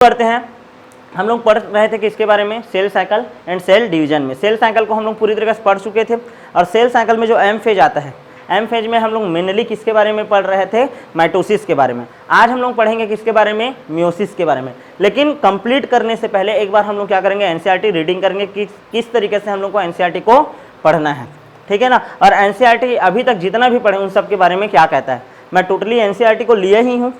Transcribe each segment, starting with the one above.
करते हैं। हम लोग पढ़ रहे थे किसके बारे में, cell cycle and cell division में। सेल साइकिल को हम लोग पूरी तरीके से पढ़ चुके थे और सेल साइकिल में जो एम फेज आता है, एम फेज में हम लोग मेनली किसके बारे में पढ़ रहे थे, माइटोसिस के बारे में। आज हम लोग पढ़ेंगे किसके बारे में, मियोसिस के बारे में। लेकिन कंप्लीट करने से पहले एक बार हम लोग क्या करेंगे, एनसीईआरटी रीडिंग करेंगे कि किस तरीके से हम लोग को एनसीईआरटी को पढ़ना है, ठीक है ना। और एनसीईआरटी अभी तक जितना भी पढ़े उन सब के बारे में क्या कहता है। मैं टोटली एनसीईआरटी को लिए ही हूँ,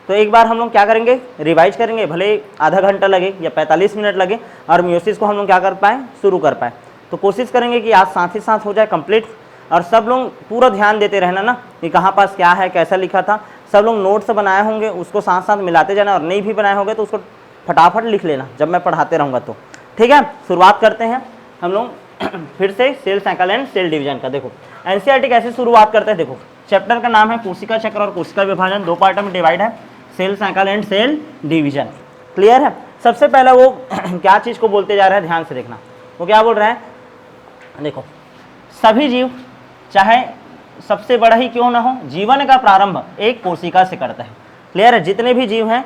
तो एक बार हम लोग क्या करेंगे, रिवाइज करेंगे, भले आधा घंटा लगे या 45 मिनट लगे, और मियोसिस को हम लोग क्या कर पाए, शुरू कर पाए। तो कोशिश करेंगे कि आज साथ ही साथ हो जाए कंप्लीट। और सब लोग पूरा ध्यान देते रहना ना कि कहाँ पास क्या है, कैसा लिखा था। सब लोग नोट्स बनाए होंगे, उसको साथ साथ मिलाते जाना, और नहीं भी बनाए होंगे तो उसको फटाफट लिख लेना जब मैं पढ़ाते रहूँगा तो, ठीक है। शुरुआत करते हैं हम लोग फिर से cell cycle and cell division का। देखो एनसीईआरटी कैसे शुरुआत करते हैं। देखो चैप्टर का नाम है कोशिका चक्र और कोशिका विभाजन, 2 पार्ट में डिवाइड है, cell cycle and cell division. Clear है। सबसे पहला वो क्या चीज़ को बोलते जा रहा है, ध्यान से देखना। वो क्या बोल रहा है, देखो सभी जीव चाहे सबसे बड़ा ही क्यों ना हो, जीवन का प्रारंभ एक कोशिका से करता है। क्लियर है। जितने भी जीव हैं,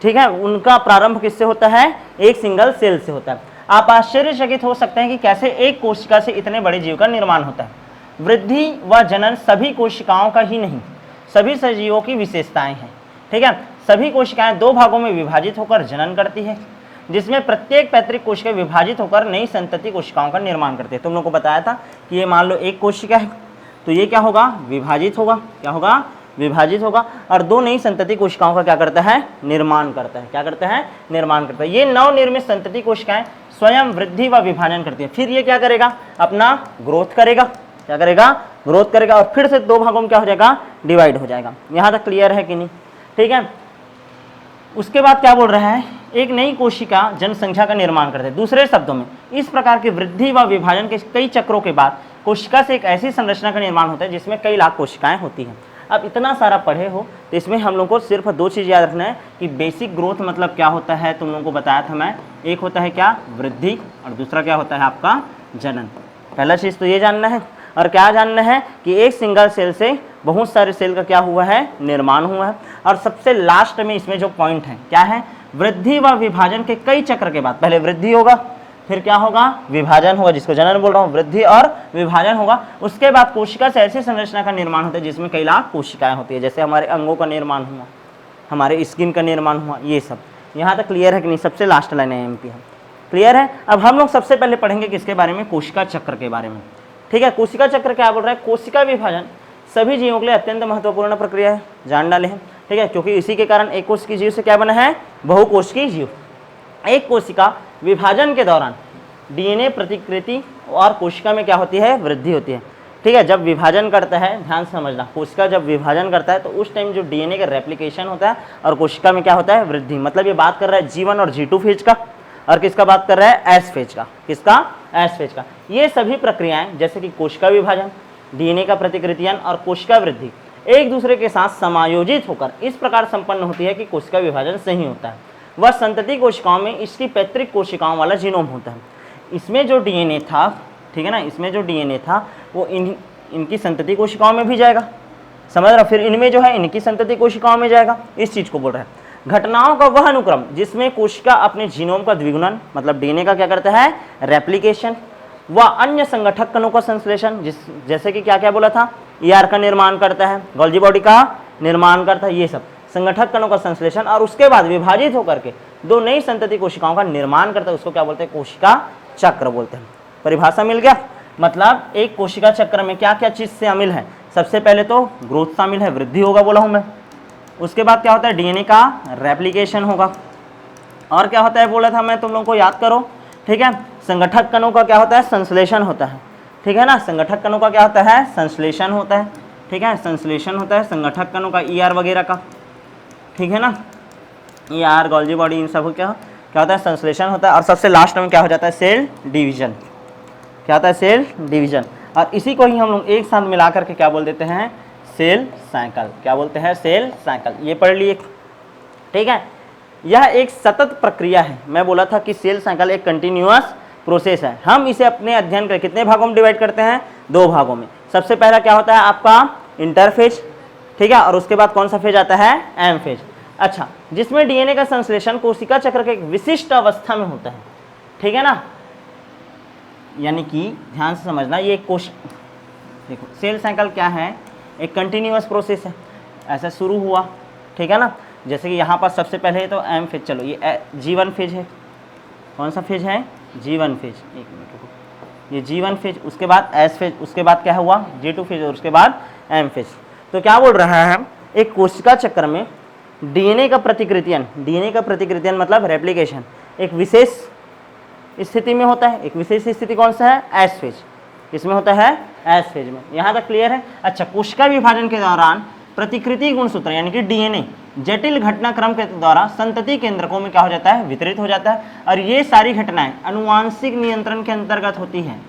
ठीक है, उनका प्रारंभ किससे होता है, एक सिंगल सेल से होता है। आप आश्चर्यचकित हो सकते हैं कि कैसे एक कोशिका से इतने बड़े जीव का निर्माण होता है। वृद्धि व जनन सभी कोशिकाओं का ही नहीं, सभी सजीवों की विशेषताएं हैं, ठीक है। सभी कोशिकाएं 2 भागों में विभाजित होकर जनन करती है, जिसमें प्रत्येक पैतृक कोशिका विभाजित होकर नई संतति कोशिकाओं का निर्माण करती है। तुम लोगों को बताया था कि ये मान लो एक कोशिका है, तो ये क्या होगा, विभाजित होगा। क्या होगा, विभाजित होगा, और 2 नई संतति कोशिकाओं का क्या करता है, निर्माण करता है। क्या करता है, निर्माण करता है। ये नवनिर्मित संतति कोशिकाएं स्वयं वृद्धि व विभाजन करती है। फिर ये क्या करेगा, अपना ग्रोथ करेगा। क्या करेगा, ग्रोथ करेगा, और फिर से 2 भागों में क्या हो जाएगा, डिवाइड हो जाएगा। यहाँ तक क्लियर है कि नहीं, ठीक है। उसके बाद क्या बोल रहा है, एक नई कोशिका जनसंख्या का निर्माण करते हैं। दूसरे शब्दों में इस प्रकार की वृद्धि व विभाजन के कई चक्रों के बाद कोशिका से एक ऐसी संरचना का निर्माण होता है जिसमें कई लाख कोशिकाएं होती हैं। अब इतना सारा पढ़े हो तो इसमें हम लोग को सिर्फ 2 चीज़ याद रखना है कि बेसिक ग्रोथ मतलब क्या होता है, तुम लोगों को बताया था मैं। एक होता है क्या, वृद्धि, और दूसरा क्या होता है आपका, जनन। पहला चीज़ तो ये जानना है। और क्या जानना है कि एक सिंगल सेल से बहुत सारे सेल का क्या हुआ है, निर्माण हुआ है। और सबसे लास्ट में इसमें जो पॉइंट है क्या है, वृद्धि व विभाजन के कई चक्र के बाद, पहले वृद्धि होगा, फिर क्या होगा, विभाजन होगा, जिसको जनन बोल रहा हूँ, वृद्धि और विभाजन होगा। उसके बाद कोशिका से ऐसी संरचना का निर्माण होता है जिसमें कई लाख कोशिकाएं होती है। जैसे हमारे अंगों का निर्माण हुआ, हमारे स्किन का निर्माण हुआ, ये सब। यहाँ तक क्लियर है कि नहीं, सबसे लास्ट लाइन है एमपी है। क्लियर है। अब हम लोग सबसे पहले पढ़ेंगे किसके बारे में, कोशिका चक्र के बारे में, ठीक है। कोशिका चक्र क्या बोल रहा है, कोशिका विभाजन सभी जीवों के लिए अत्यंत महत्वपूर्ण प्रक्रिया है, जान डाले हैं, ठीक है। क्योंकि इसी के कारण एक कोशिकीय जीव से क्या बना है, बहुकोशिकीय जीव। एक कोशिका विभाजन के दौरान डीएनए प्रतिकृति और कोशिका में क्या होती है, वृद्धि होती है, ठीक है। जब विभाजन करता है, ध्यान से समझना, कोशिका जब विभाजन करता है तो उस टाइम जो डीएनए का रेप्लिकेशन होता है और कोशिका में क्या होता है, वृद्धि। मतलब ये बात कर रहा है G1 और G2 फेज का, और किसका बात कर रहा है, एस फेज का। किसका, एस फेज का। ये सभी प्रक्रियाएं जैसे कि कोशिका विभाजन, डीएनए का प्रतिकृतियन और कोशिका वृद्धि एक दूसरे के साथ समायोजित होकर इस प्रकार संपन्न होती है कि कोशिका विभाजन सही होता है। वह संतति कोशिकाओं में इसकी पैतृक कोशिकाओं वाला जीनोम होता है। इसमें जो डीएनए था, ठीक है ना, इसमें जो डीएनए था वो इनकी संतति कोशिकाओं में भी जाएगा, समझ रहा। फिर इनमें जो है इनकी संतति कोशिकाओं में जाएगा। इस चीज को बोल रहा है। घटनाओं का वह अनुक्रम जिसमें कोशिका अपने जीनोम का द्विगुणन मतलब डीएनए का क्या करता है, रेप्लिकेशन, व अन्य संगठक कणों का संश्लेषण, जैसे कि क्या क्या बोला था, ईआर का निर्माण करता है, गोल्गी बॉडी का निर्माण करता है, ये सब संगठक कणों का संश्लेषण, और उसके बाद विभाजित होकर के 2 नई संतति कोशिकाओं का निर्माण करता है। उसको क्या बोलते हैं, कोशिका चक्र बोलते हैं। परिभाषा मिल गया। मतलब एक कोशिका चक्र में क्या क्या चीज शामिल है, सबसे पहले तो ग्रोथ शामिल है, वृद्धि होगा बोला हूं मैं। उसके बाद क्या होता है, डीएनए का रेप्लिकेशन होगा, और क्या होता है बोला था मैं, तुम लोगों को याद करो, ठीक है। संगठक कणों का क्या होता है, संश्लेषण होता है, ठीक है ना। संगठक कणों का क्या होता है, संश्लेषण होता है, ठीक है, संश्लेषण होता है संगठक कणों का, ईआर वगैरह का, ठीक है ना। ईआर, गोल्गी बॉडी, इन सब क्या होता है, संश्लेषण होता है। और सबसे लास्ट में क्या हो जाता है, सेल डिवीजन। क्या होता है, सेल डिवीजन। और इसी को ही हम लोग एक साथ मिला करके क्या बोल देते हैं, सेल साइकिल। क्या बोलते हैं, सेल साइकिल। ये पढ़ लिए, ठीक है। यह एक सतत प्रक्रिया है। मैं बोला था कि सेल साइकिल एक कंटिन्यूअस प्रोसेस है। हम इसे अपने अध्ययन के कितने भागों में डिवाइड करते हैं, 2 भागों में। सबसे पहला क्या होता है आपका इंटरफेज, ठीक है, और उसके बाद कौन सा फेज आता है, एम फेज। अच्छा, जिसमें डीएनए का संश्लेषण कोशिका चक्र के एक विशिष्ट अवस्था में होता है, ठीक है ना। यानी कि ध्यान से समझना, ये कोश देखो सेल साइकिल क्या है, एक कंटिन्यूअस प्रोसेस है, ऐसा शुरू हुआ, ठीक है ना। जैसे कि यहाँ पर सबसे पहले तो एम फेज, चलो ये G1 फेज है, कौन सा फेज है, G1 फेज, एक मिनट रुको, ये G1 फेज, उसके बाद S फेज, उसके बाद क्या हुआ G2 फेज, और उसके बाद M फेज। तो क्या बोल रहा है, एक कोशिका चक्र में डीएनए का प्रतिकृतियन, डीएनए का प्रतिकृतियन मतलब रेप्लिकेशन एक विशेष स्थिति में होता है। एक विशेष स्थिति कौन सा है, एस फेज, किसमें होता है, एस फेज में। यहाँ तक क्लियर है। अच्छा, कोशिका विभाजन के दौरान प्रतिकृति गुणसूत्र यानी कि डीएनए जटिल घटनाक्रम के द्वारा संतति केंद्रकों में क्या हो जाता है, वितरित हो जाता है, और ये सारी घटनाएं अनुवांशिक नियंत्रण के अंतर्गत होती हैं।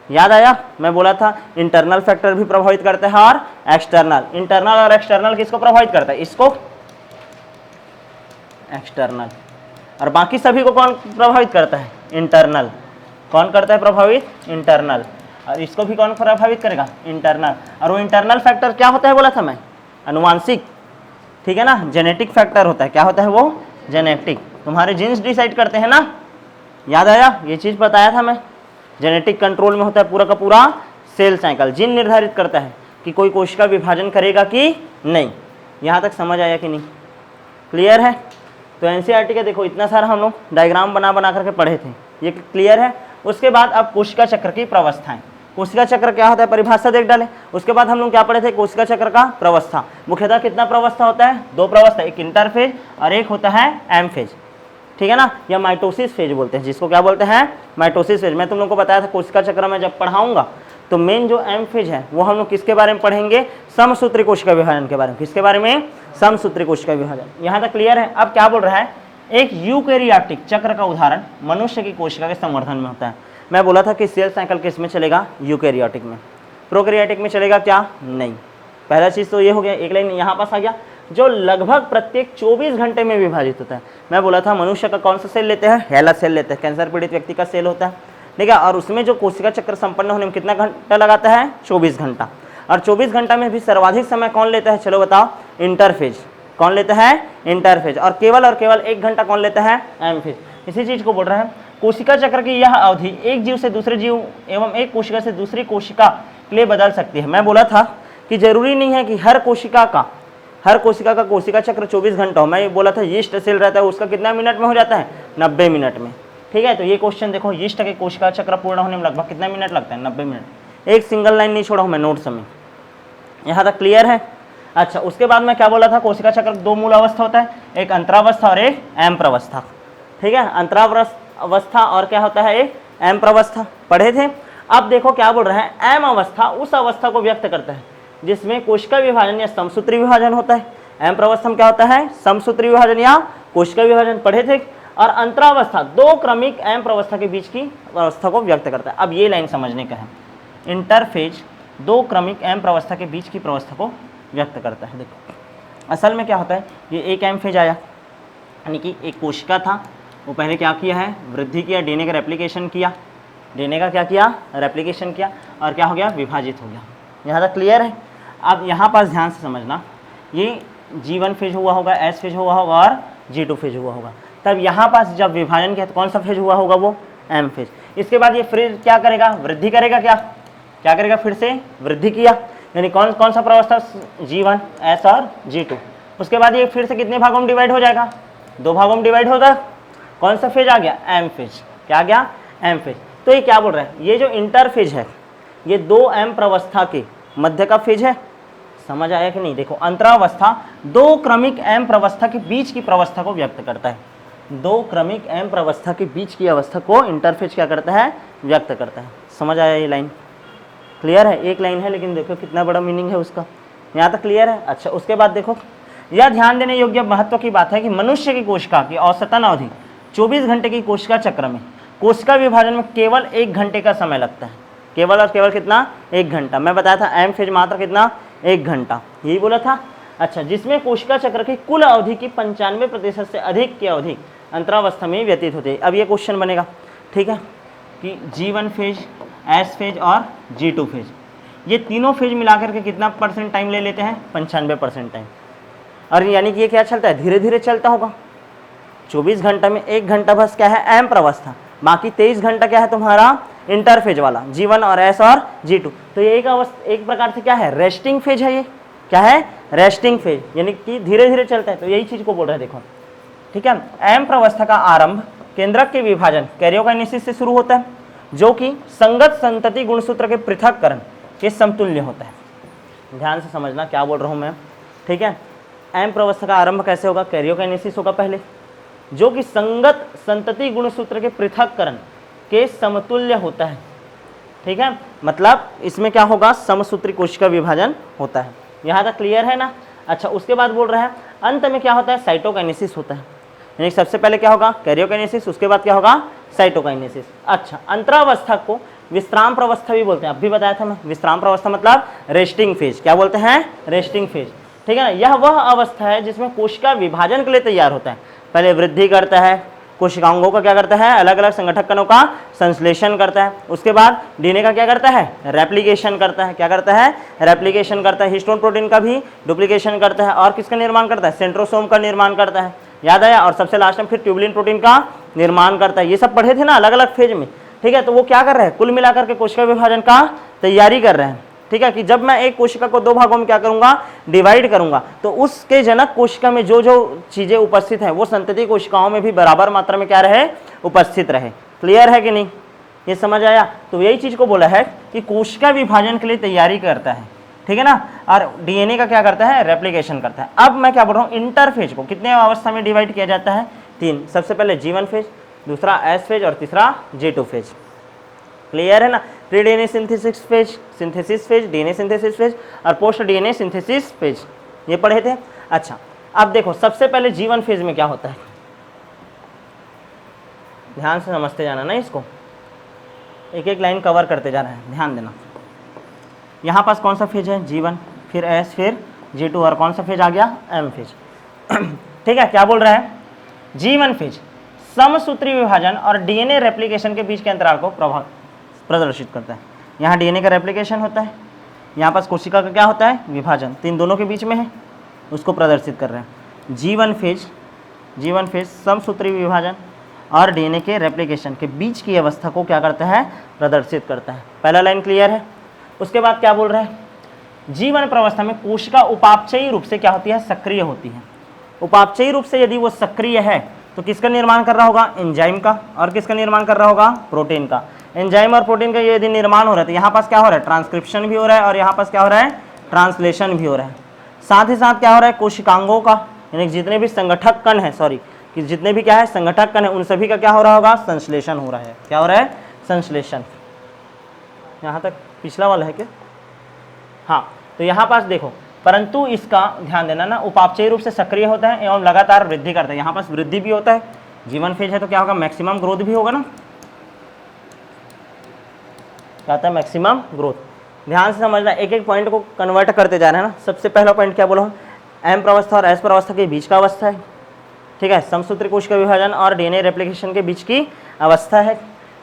याद आया, मैं बोला था इंटरनल फैक्टर भी प्रभावित करता है और एक्सटर्नल। इंटरनल और एक्सटर्नल किसको प्रभावित करता है, इसको एक्सटर्नल, और बाकी सभी को कौन प्रभावित करता है, इंटरनल। कौन करता है प्रभावित, इंटरनल, और इसको भी कौन प्रभावित करेगा, इंटरनल। और वो इंटरनल फैक्टर क्या होता है बोला था मैं, अनुवांशिक, ठीक है ना, जेनेटिक फैक्टर होता है। क्या होता है वो, जेनेटिक, तुम्हारे जीन्स डिसाइड करते हैं ना, याद आया, ये चीज़ बताया था मैं। जेनेटिक कंट्रोल में होता है पूरा का पूरा सेल साइकिल, जीन निर्धारित करता है कि कोई कोशिका विभाजन करेगा कि नहीं। यहाँ तक समझ आया कि नहीं, क्लियर है। तो एनसीईआरटी का देखो इतना सारा हम लोग डायग्राम बना बना करके पढ़े थे, ये क्लियर है। उसके बाद अब कोशिका चक्र की प्रवस्थाएं, कोशिका चक्र क्या होता है, परिभाषा देख डालें। उसके बाद हम लोग क्या पढ़े थे, कोशिका चक्र का प्रवस्था। मुख्यतः कितना प्रवस्था होता है, दो प्रवस्था, एक इंटरफेज और एक होता है एम फेज, ठीक है ना, या माइटोसिस फेज बोलते हैं, जिसको क्या बोलते हैं, माइटोसिस फेज। मैं तुम लोग को बताया था कोशिका चक्र में जब पढ़ाऊंगा तो मेन जो एम फेज है वो हम लोग किसके बारे में पढ़ेंगे, समसूत्री कोशिका विभाजन के बारे में। किसके बारे में, समसूत्री कोशिका विभाजन। यहाँ तक क्लियर है। अब क्या बोल रहा है, एक यूकैरियोटिक चक्र का उदाहरण मनुष्य की कोशिका के संवर्धन में होता है। मैं बोला था कि सेल साइकिल किस में चलेगा, यूकैरियोटिक में। प्रोकैरियोटिक में चलेगा क्या, नहीं। पहला चीज़ तो ये हो गया, एक लाइन यहाँ पास आ गया, जो लगभग प्रत्येक 24 घंटे में विभाजित होता है। मैं बोला था मनुष्य का कौन सा सेल लेते हैं, हेला सेल लेते हैं, कैंसर पीड़ित व्यक्ति का सेल होता है, ठीक है। और उसमें जो कोशिका चक्र संपन्न होने में कितना घंटा लगाता है, 24 घंटा। और 24 घंटा में भी सर्वाधिक समय कौन लेता है, चलो बताओ, इंटरफेज। कौन लेता है, इंटरफेज। और केवल 1 घंटा कौन लेता है, एम फेज। इसी चीज को बोल रहा है, कोशिका चक्र की यह अवधि एक जीव से दूसरे जीव एवं एक कोशिका से दूसरी कोशिका के लिए बदल सकती है। मैं बोला था कि जरूरी नहीं है कि हर कोशिका का कोशिका चक्र 24 घंटा हो। मैं ये बोला था यीस्ट सेल रहता है, उसका कितना मिनट में हो जाता है, 90 मिनट में, ठीक है। तो ये क्वेश्चन देखो, यीस्ट के कोशिका चक्र पूर्ण होने में लगभग कितना मिनट लगता है, 90 मिनट। एक सिंगल लाइन नहीं छोड़ा हूँ मैं नोट्स में, यहाँ तक क्लियर है। अच्छा, उसके बाद मैं क्या बोला था, कोशिका चक्र दो मूल अवस्था होता है, एक अंतरावस्था और एक एम प्रवस्था, ठीक है। अंतरावस्था और क्या होता है, एक एम प्रवस्था, पढ़े थे। अब देखो क्या बोल रहा है, एम अवस्था उस अवस्था को व्यक्त करता है जिसमें कोशिका विभाजन या समसूत्री विभाजन होता है। एम प्रवस्था में क्या होता है, समसूत्री विभाजन या कोशिका विभाजन, पढ़े थे। और अंतरावस्था दो क्रमिक एम प्रवस्था के बीच की अवस्था को व्यक्त करता है। अब ये लाइन समझने का है, इंटरफेज दो क्रमिक एम प्रवस्था के बीच की प्रवस्था को व्यक्त करता है। देखो असल में क्या होता है, ये एक एम फेज आया, यानी कि एक कोशिका था, वो पहले क्या किया है, वृद्धि किया, डीएनए का रेप्लिकेशन किया, डीएनए का क्या किया, रेप्लिकेशन किया, और क्या हो गया, विभाजित हो गया। यहाँ तक क्लियर है। अब यहाँ पास ध्यान से समझना, ये G1 फेज हुआ होगा, S फेज हुआ होगा और G2 फेज हुआ होगा। तब यहाँ पास जब विभाजन किया तो कौन सा फेज हुआ होगा, वो M फेज। इसके बाद ये फिर क्या करेगा, वृद्धि करेगा, क्या करेगा, फिर से वृद्धि किया, यानी कौन सा प्रवस्था, G1, S और G2। उसके बाद ये फिर से कितने भागों में डिवाइड हो जाएगा, 2 भागों में डिवाइड होगा। कौन सा फेज आ गया, एम फेज। क्या आ गया, एम फेज। तो ये क्या बोल रहा है, ये जो इंटरफेज है ये 2 एम प्रवस्था के मध्य का फेज है। समझ आया कि नहीं। देखो अंतरावस्था 2 क्रमिक एम प्रवस्था के बीच की प्रवस्था को व्यक्त करता है। 2 क्रमिक एम प्रवस्था के बीच की अवस्था को इंटरफेज क्या करता है, व्यक्त करता है। समझ आया ये लाइन, क्लियर है। एक लाइन है लेकिन देखो कितना बड़ा मीनिंग है उसका, यहाँ तक क्लियर है। अच्छा, उसके बाद देखो, यह ध्यान देने योग्य महत्व की बात है कि मनुष्य की कोशिका की औसतन अवधि 24 घंटे की कोशिका चक्र में कोशिका विभाजन में केवल 1 घंटे का समय लगता है। केवल और केवल कितना, 1 घंटा। मैं बताया था एम फेज मात्र कितना, 1 घंटा, यही बोला था। अच्छा, जिसमें कोशिका चक्र की कुल अवधि की 95% से अधिक की अवधि अंतरावस्था में व्यतीत होती है। अब ये क्वेश्चन बनेगा, ठीक है, कि G1 फेज, S फेज और G2 फेज, ये तीनों फेज मिलाकर के कितना % टाइम ले लेते हैं, 95% टाइम। और यानी कि ये क्या चलता है, धीरे धीरे चलता होगा। 24 घंटा में 1 घंटा बस क्या है, एम अवस्था, बाकी 23 घंटा क्या है तुम्हारा इंटरफेज वाला, G1 और S और G2। तो ये एक प्रकार से क्या है, रेस्टिंग फेज है। ये क्या है, रेस्टिंग फेज, यानी कि धीरे धीरे चलता है। तो यही चीज को बोल रहे हैं, देखो ठीक है। एम अवस्था का आरंभ केंद्रक के विभाजन कैरियोकाइनेसिस से शुरू होता है, जो कि संगत संतति गुणसूत्र के पृथक्करण के समतुल्य होता है। ध्यान से समझना क्या बोल रहा हूं मैं, ठीक है। एम अवस्था का आरंभ कैसे होगा, कैरियोकाइनेसिस होगा पहले, जो कि संगत संतति गुणसूत्र के पृथक्करण के समतुल्य होता है, ठीक है। मतलब इसमें क्या होगा, समसूत्री कोशिका विभाजन होता है। यहाँ तक क्लियर है ना। अच्छा, उसके बाद बोल रहा है अंत में क्या होता है, साइटोकाइनेसिस होता है। यानी सबसे पहले क्या होगा, कैरियोकाइनेसिस, उसके बाद क्या होगा, साइटोकाइनेसिस। अच्छा, अंतरावस्था को विश्राम प्रावस्था भी बोलते हैं, अब भी बताया था मैं। विश्राम प्रावस्था मतलब रेस्टिंग फेज, क्या बोलते हैं, रेस्टिंग फेज, ठीक है ना। यह वह अवस्था है जिसमें कोशिका विभाजन के लिए तैयार होता है। पहले वृद्धि करता है, कोशिकाओं का क्या करता है, अलग अलग संगठक कणों का संश्लेषण करता है। उसके बाद डीएनए का क्या करता है, रेप्लिकेशन करता है। क्या करता है, रेप्लिकेशन करता है। हिस्टोन प्रोटीन का भी डुप्लीकेशन करता है। और किसका निर्माण करता है, सेंट्रोसोम का निर्माण करता है, याद आया। और सबसे लास्ट में फिर ट्यूबुलिन प्रोटीन का निर्माण करता है। ये सब पढ़े थे ना अलग अलग फेज में, ठीक है। तो वो क्या कर रहे हैं, कुल मिलाकर के कोशिका विभाजन का तैयारी कर रहे हैं, ठीक है। कि जब मैं एक कोशिका को 2 भागों में क्या करूंगा, डिवाइड करूंगा, तो उसके जनक कोशिका में जो जो चीजें उपस्थित हैं वो संतति कोशिकाओं में भी बराबर मात्रा में क्या रहे, उपस्थित रहे। क्लियर है कि नहीं, ये समझ आया। तो यही चीज को बोला है कि कोशिका विभाजन के लिए तैयारी करता है, ठीक है ना। और डीएनए का क्या करता है, रेप्लिकेशन करता है। अब मैं क्या बोल रहा हूँ, इंटरफेज को कितने अवस्था में डिवाइड किया जाता है, 3। सबसे पहले G1 फेज, दूसरा S फेज और तीसरा G2 फेज। क्लियर है ना। Pre DNA synthesis phase, DNA synthesis phase और पोस्ट डीएनए सिंथेसिस फेज, ये पढ़े थे। अच्छा, अब देखो सबसे पहले G1 फेज में क्या होता है, ध्यान से समझते जाना ना, इसको एक एक लाइन कवर करते जा रहे हैं, ध्यान देना। यहाँ पास कौन सा फेज है, G1, फिर S, फिर G2 और कौन सा फेज आ गया, M फेज, ठीक है। क्या बोल रहा है, G1 फेज समसूत्री विभाजन और डीएनए रेप्लिकेशन के बीच के अंतराल को प्रदर्शित करता है। यहाँ डीएनए का रेप्लिकेशन होता है, यहाँ पास कोशिका का क्या होता है, विभाजन, तीन दोनों के बीच में है, उसको प्रदर्शित कर रहे हैं। G1 फेज समसूत्री विभाजन और डीएनए के रेप्लिकेशन के बीच की अवस्था को क्या करता है, प्रदर्शित करता है। पहला लाइन क्लियर है। उसके बाद क्या बोल रहा है, G1 अवस्था में कोशिका उपापचयी रूप से क्या होती है, सक्रिय होती है। उपापचयी रूप से यदि वो सक्रिय है तो किसका निर्माण कर रहा होगा, एंजाइम का, और किसका निर्माण कर रहा होगा, प्रोटीन का। एंजाइम और प्रोटीन का यदि निर्माण हो रहा है तो यहाँ पास क्या हो रहा है, ट्रांसक्रिप्शन भी हो रहा है और यहाँ पास क्या हो रहा है, ट्रांसलेशन भी हो रहा है। साथ ही साथ क्या हो रहा है, कोशिकांगों का, यानी जितने भी संगठक कण है, कि जितने भी क्या है संगठक कण है, उन सभी का क्या हो रहा होगा, संश्लेषण हो रहा है। क्या हो रहा है, संश्लेषण। यहाँ तक पिछला वाला है क्या, हाँ। तो यहाँ पास देखो, परंतु इसका ध्यान देना ना, उपापचयी रूप से सक्रिय होता है एवं लगातार वृद्धि करता है। यहाँ पास वृद्धि भी होता है, G1 फेज है तो क्या होगा, मैक्सिमम ग्रोथ भी होगा ना, क्या होता है, मैक्सिमम ग्रोथ। ध्यान से समझना, एक एक पॉइंट को कन्वर्ट करते जा रहे हैं ना। सबसे पहला पॉइंट क्या बोला हूँ, एम प्रावस्था और एस प्रावस्था के बीच का अवस्था है, ठीक है। समसूत्री कोशिका विभाजन और डीएनए रेप्लिकेशन के बीच की अवस्था है,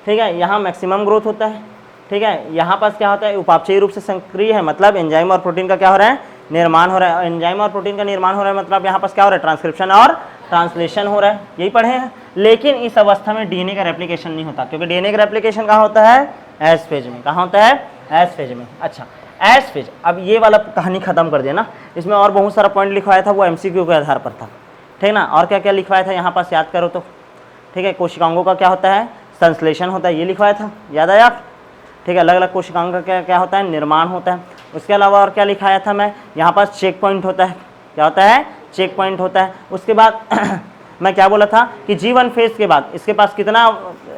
ठीक है। यहाँ मैक्सिमम ग्रोथ होता है, ठीक है। यहाँ पास क्या होता है, उपापचयी रूप से सक्रिय है, मतलब एंजाइम और प्रोटीन का क्या हो रहा है, निर्माण हो रहा है। एंजाइम और प्रोटीन का निर्माण हो रहा है मतलब यहाँ पास क्या हो रहा है, ट्रांसक्रिप्शन और ट्रांसलेशन हो रहा है, यही पढ़े हैं। लेकिन इस अवस्था में डीएनए का रेप्लिकेशन नहीं होता, क्योंकि डीएनए का रेप्लिकेशन कहाँ होता है, एस फेज में। कहाँ होता है, एस फेज में। अच्छा, एस फेज, अब ये वाला कहानी खत्म कर दिया ना। इसमें और बहुत सारा पॉइंट लिखवाया था, वो एमसीक्यू के आधार पर था, ठीक ना। और क्या क्या लिखवाया था यहाँ पास याद करो तो, ठीक है। कोशिकांगों का क्या होता है, संश्लेषण होता है, ये लिखवाया था, याद आया, ठीक है। अलग अलग कोशिकाओं का क्या क्या होता है, निर्माण होता है। उसके अलावा और क्या लिखाया था मैं, यहाँ पास चेक पॉइंट होता है, क्या होता है, चेक पॉइंट होता है। उसके बाद मैं क्या बोला था कि G1 फेज के बाद इसके पास कितना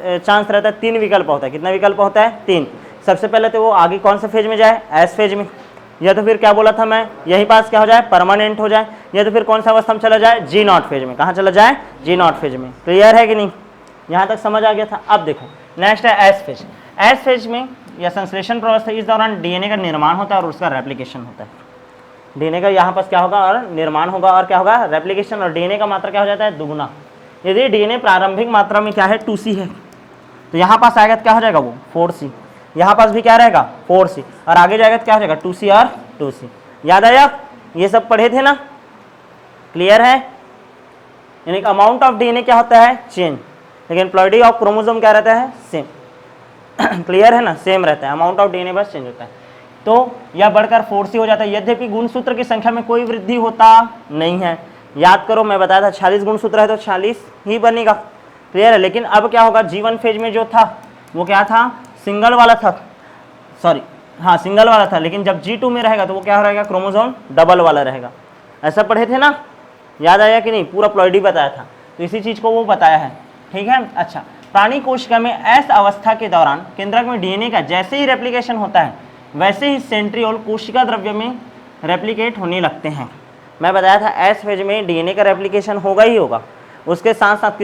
चांस रहता है, 3 विकल्प होता है। कितना विकल्प होता है, 3। सबसे पहले तो वो आगे कौन से फेज में जाए, एस फेज में, या तो फिर क्या बोला था मैं, यहीं पास क्या हो जाए, परमानेंट हो जाए, या तो फिर कौन सा अवस्था में चला जाए, G0 फेज में। कहाँ चला जाए, G0 फेज में। क्लियर है कि नहीं, यहाँ तक समझ आ गया था। अब देखो नेक्स्ट है एस फेज। एस फेज में या संश्लेषण प्रवस्था, इस दौरान डीएनए का निर्माण होता है और उसका रेप्लिकेशन होता है। डीएनए का यहाँ पास क्या होगा, और निर्माण होगा और क्या होगा, रेप्लिकेशन। और डीएनए का मात्रा क्या हो जाता है, दुगुना। यदि डीएनए प्रारंभिक मात्रा में क्या है, 2C है, तो यहाँ पास आएगा तो क्या हो जाएगा, वो 4C। यहाँ पास भी क्या रहेगा, 4C, और आगे जाएगा तो क्या हो जाएगा, 2C और 2C। याद आया, ये सब पढ़े थे ना, क्लियर है? यानी कि अमाउंट ऑफ डीएनए क्या होता है? चेंज, लेकिन प्लॉइडी ऑफ क्रोमोसोम क्या रहता है? सेम। क्लियर है ना? सेम रहता है, अमाउंट ऑफ डीएनए बस चेंज होता है। तो यह बढ़कर 4 ही हो जाता है, यद्यपि गुणसूत्र की संख्या में कोई वृद्धि होता नहीं है। याद करो, मैं बताया था 46 गुणसूत्र है तो 46 ही बनेगा। क्लियर है? लेकिन अब क्या होगा, G1 फेज में जो था वो क्या था? सिंगल वाला था, सॉरी हाँ सिंगल वाला था, लेकिन जब G2 में रहेगा तो वो क्या रहेगा? क्रोमोसोम डबल वाला रहेगा। ऐसा पढ़े थे ना? याद आया कि नहीं? पूरा प्लॉइडी बताया था, तो इसी चीज़ को वो बताया है। ठीक है। अच्छा, प्राणी कोशिका में एस अवस्था के दौरान केंद्रक में डीएनए का जैसे ही रेप्लिकेशन होता है वैसे ही सेंट्रियोल कोशिका द्रव्य में रेप्लिकेट होने लगते हैं। मैं बताया था एस फेज में डीएनए का रेप्लिकेशन होगा ही होगा, उसके साथ साथ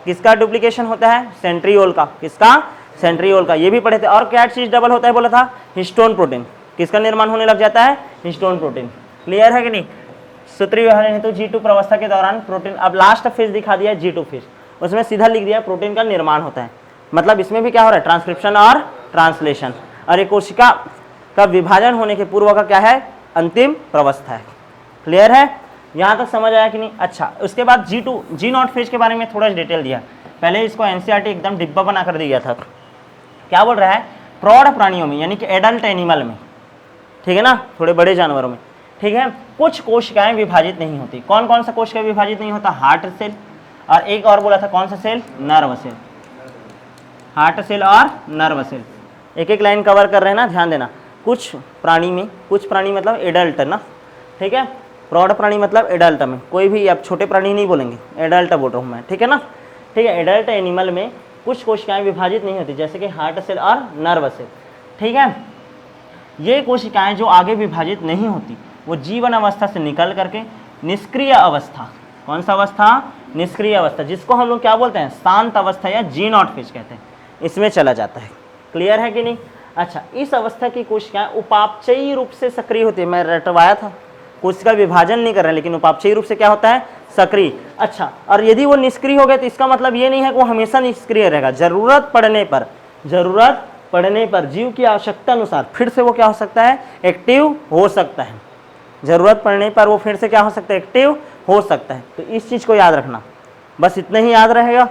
किसका डुप्लीकेशन होता है? सेंट्रियोल का। किसका? सेंट्रियोल का। ये भी पढ़े थे। और क्या चीज़ डबल होता है बोला था? Histone protein. किसका निर्माण होने लग जाता है? Histone protein. क्लियर है कि नहीं? सूत्रीय विभाजन हेतु G2 प्रवस्था के दौरान प्रोटीन, अब लास्ट फेज दिखा दिया G2 फेज, उसमें सीधा लिख दिया प्रोटीन का निर्माण होता है। मतलब इसमें भी क्या हो रहा है? ट्रांसक्रिप्शन और ट्रांसलेशन। और एक कोशिका का विभाजन होने के पूर्व का क्या है? अंतिम प्रवस्था है। क्लियर है? यहाँ तक समझ आया कि नहीं? अच्छा, उसके बाद G0 फेज के बारे में थोड़ा डिटेल दिया। पहले इसको NCERT एकदम डिब्बा बना कर दिया था। क्या बोल रहा है? प्रौढ़ प्राणियों में, यानी कि एडल्ट एनिमल में, ठीक है ना, थोड़े बड़े जानवरों में, ठीक है, कुछ कोशिकाएं विभाजित नहीं होती। कौन कौन सा कोशिका विभाजित नहीं होता? हार्ट सेल, और एक और बोला था कौन सा cell? Nerve cell. Heart cell और नर्व सेल। एक एक लाइन कवर कर रहे हैं ना, ध्यान देना। कुछ प्राणी में, कुछ प्राणी मतलब एडल्ट ना, ठीक है, प्रौढ़ प्राणी मतलब एडल्ट में, कोई भी अब छोटे प्राणी नहीं बोलेंगे, एडल्ट बोल रहा हूँ मैं, ठीक है ना। ठीक है, एडल्ट एनिमल में कुछ कोशिकाएं विभाजित नहीं होती, जैसे कि हार्ट सेल और नर्व सेल। ठीक है, ये कोशिकाएं जो आगे विभाजित नहीं होती वो जीवन अवस्था से निकल करके निष्क्रिय अवस्था, कौन सा अवस्था? निष्क्रिय अवस्था, जिसको हम लोग क्या बोलते हैं? शांत अवस्था या G0 फेज कहते हैं, इसमें चला जाता है। क्लियर है कि नहीं? अच्छा, इस अवस्था की कोशिकाएं उपापचयी रूप से सक्रिय होती है। मैं रटवाया था, कोशिका विभाजन नहीं कर रहे हैं, लेकिन उपापचयी रूप से क्या होता है? सक्रिय। अच्छा, और यदि वो निष्क्रिय हो गए तो इसका मतलब ये नहीं है कि वो हमेशा निष्क्रिय रहेगा। जरूरत पड़ने पर जीव की आवश्यकता अनुसार फिर से वो क्या हो सकता है? एक्टिव हो सकता है। जरूरत पड़ने पर वो फिर से क्या हो सकता है? एक्टिव हो सकता है। तो इस चीज़ को याद रखना, बस इतना ही याद रहेगा।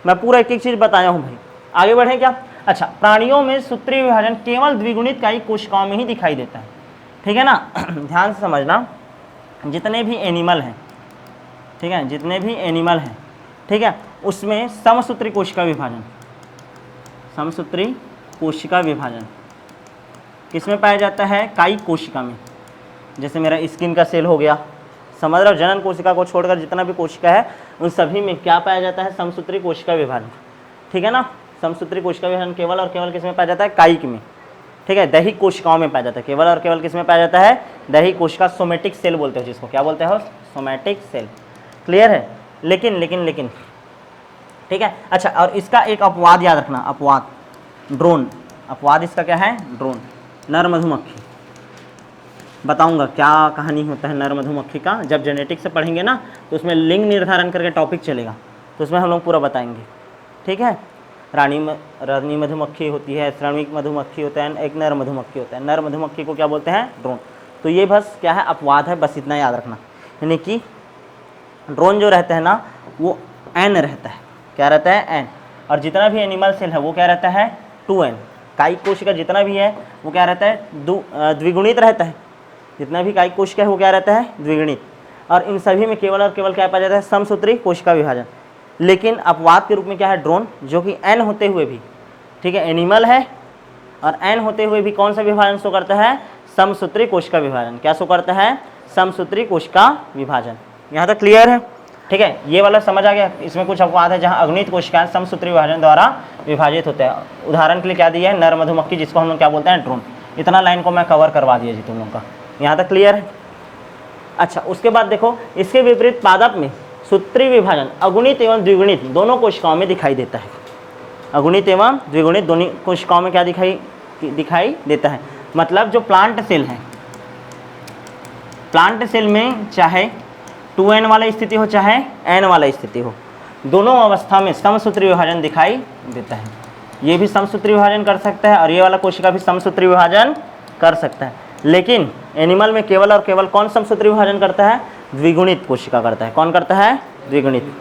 मैं पूरा एक एक चीज़ बताया हूँ भाई। आगे बढ़े क्या? अच्छा, प्राणियों में सूत्रीय विभाजन केवल द्विगुणित कायिक कोशिकाओं में ही दिखाई देता है। ठीक है ना? ध्यान से समझना, जितने भी एनिमल हैं, ठीक है, जितने भी एनिमल हैं, ठीक है, उसमें समसूत्री कोशिका विभाजन, समसूत्री कोशिका विभाजन किसमें पाया जाता है? कायिक कोशिका में। जैसे मेरा स्किन का सेल हो गया, समझ रहे हो? जनन कोशिका को छोड़कर जितना भी कोशिका है उन सभी में क्या पाया जाता है? समसूत्री कोशिका विभाजन। ठीक है ना? समसूत्री कोशिका विभाजन केवल और केवल किसमें पाया जाता है? कायिक में। ठीक है, दैहिक कोशिकाओं में पाया जाता है। केवल और केवल किसमें पाया जाता है? दैहिक कोशिका, सोमेटिक सेल बोलते हो जिसको, क्या बोलते हो? Somatic cell. क्लियर है? लेकिन ठीक है। अच्छा, और इसका एक अपवाद याद रखना, अपवाद, ड्रोन। अपवाद इसका क्या है? ड्रोन, नर मधुमक्खी। बताऊंगा क्या कहानी होता है नर मधुमक्खी का, जब जेनेटिक्स से पढ़ेंगे ना तो उसमें लिंग निर्धारण करके टॉपिक चलेगा, तो उसमें हम लोग पूरा बताएंगे। ठीक है, रानी मधुमक्खी होती है, श्रमिक मधुमक्खी होता है, एक नर मधुमक्खी होता है। नर मधुमक्खी को क्या बोलते हैं? ड्रोन। तो ये बस क्या है? अपवाद है, बस इतना याद रखना। यानी कि ड्रोन जो रहता है ना वो एन रहता है। क्या रहता है? एन। और जितना भी एनिमल सेल है वो क्या रहता है? 2n। कायिक कोशिका जितना भी है वो क्या रहता है? द्विगुणित रहता है। जितना भी कायिक कोशिका है वो क्या रहता है? द्विगुणित। और इन सभी में केवल और केवल क्या पाया जाता है? समसूत्री कोशिका विभाजन। लेकिन अपवाद के रूप में क्या है? ड्रोन, जो कि एन होते हुए भी, ठीक है, एनिमल है और एन होते हुए भी कौन सा विभाजन शो करता है? समसूत्री कोशिका विभाजन। क्या शो करता है? समसूत्री कोशिका विभाजन। यहाँ तक क्लियर है? ठीक है, ये वाला समझ आ गया। इसमें कुछ अपवाद है जहाँ अग्नित कोशिकाएं समसूत्री विभाजन द्वारा विभाजित होते हैं। उदाहरण के लिए क्या दिया है? नर मधुमक्खी, जिसको हम लोग क्या बोलते हैं? ड्रोन। इतना लाइन को मैं कवर करवा दिया जी तुम लोग का। यहाँ तक क्लियर है? अच्छा, उसके बाद देखो, इसके विपरीत पादप में सूत्री विभाजन अगुणित एवं द्विगुणित दोनों कोशिकाओं में दिखाई देता है। अगुणित एवं द्विगुणित दोनों कोशिकाओं में क्या दिखाई देता है? मतलब जो प्लांट सेल है, प्लांट सेल में चाहे 2n वाला स्थिति हो चाहे n वाला स्थिति हो, दोनों अवस्था में समसूत्री विभाजन दिखाई देता है। ये भी समसूत्री विभाजन कर सकता है और ये वाला कोशिका भी समसूत्री विभाजन कर सकता है। लेकिन एनिमल में केवल और केवल कौन समसूत्री विभाजन करता है? द्विगुणित कोशिका करता है। कौन करता है? द्विगुणित।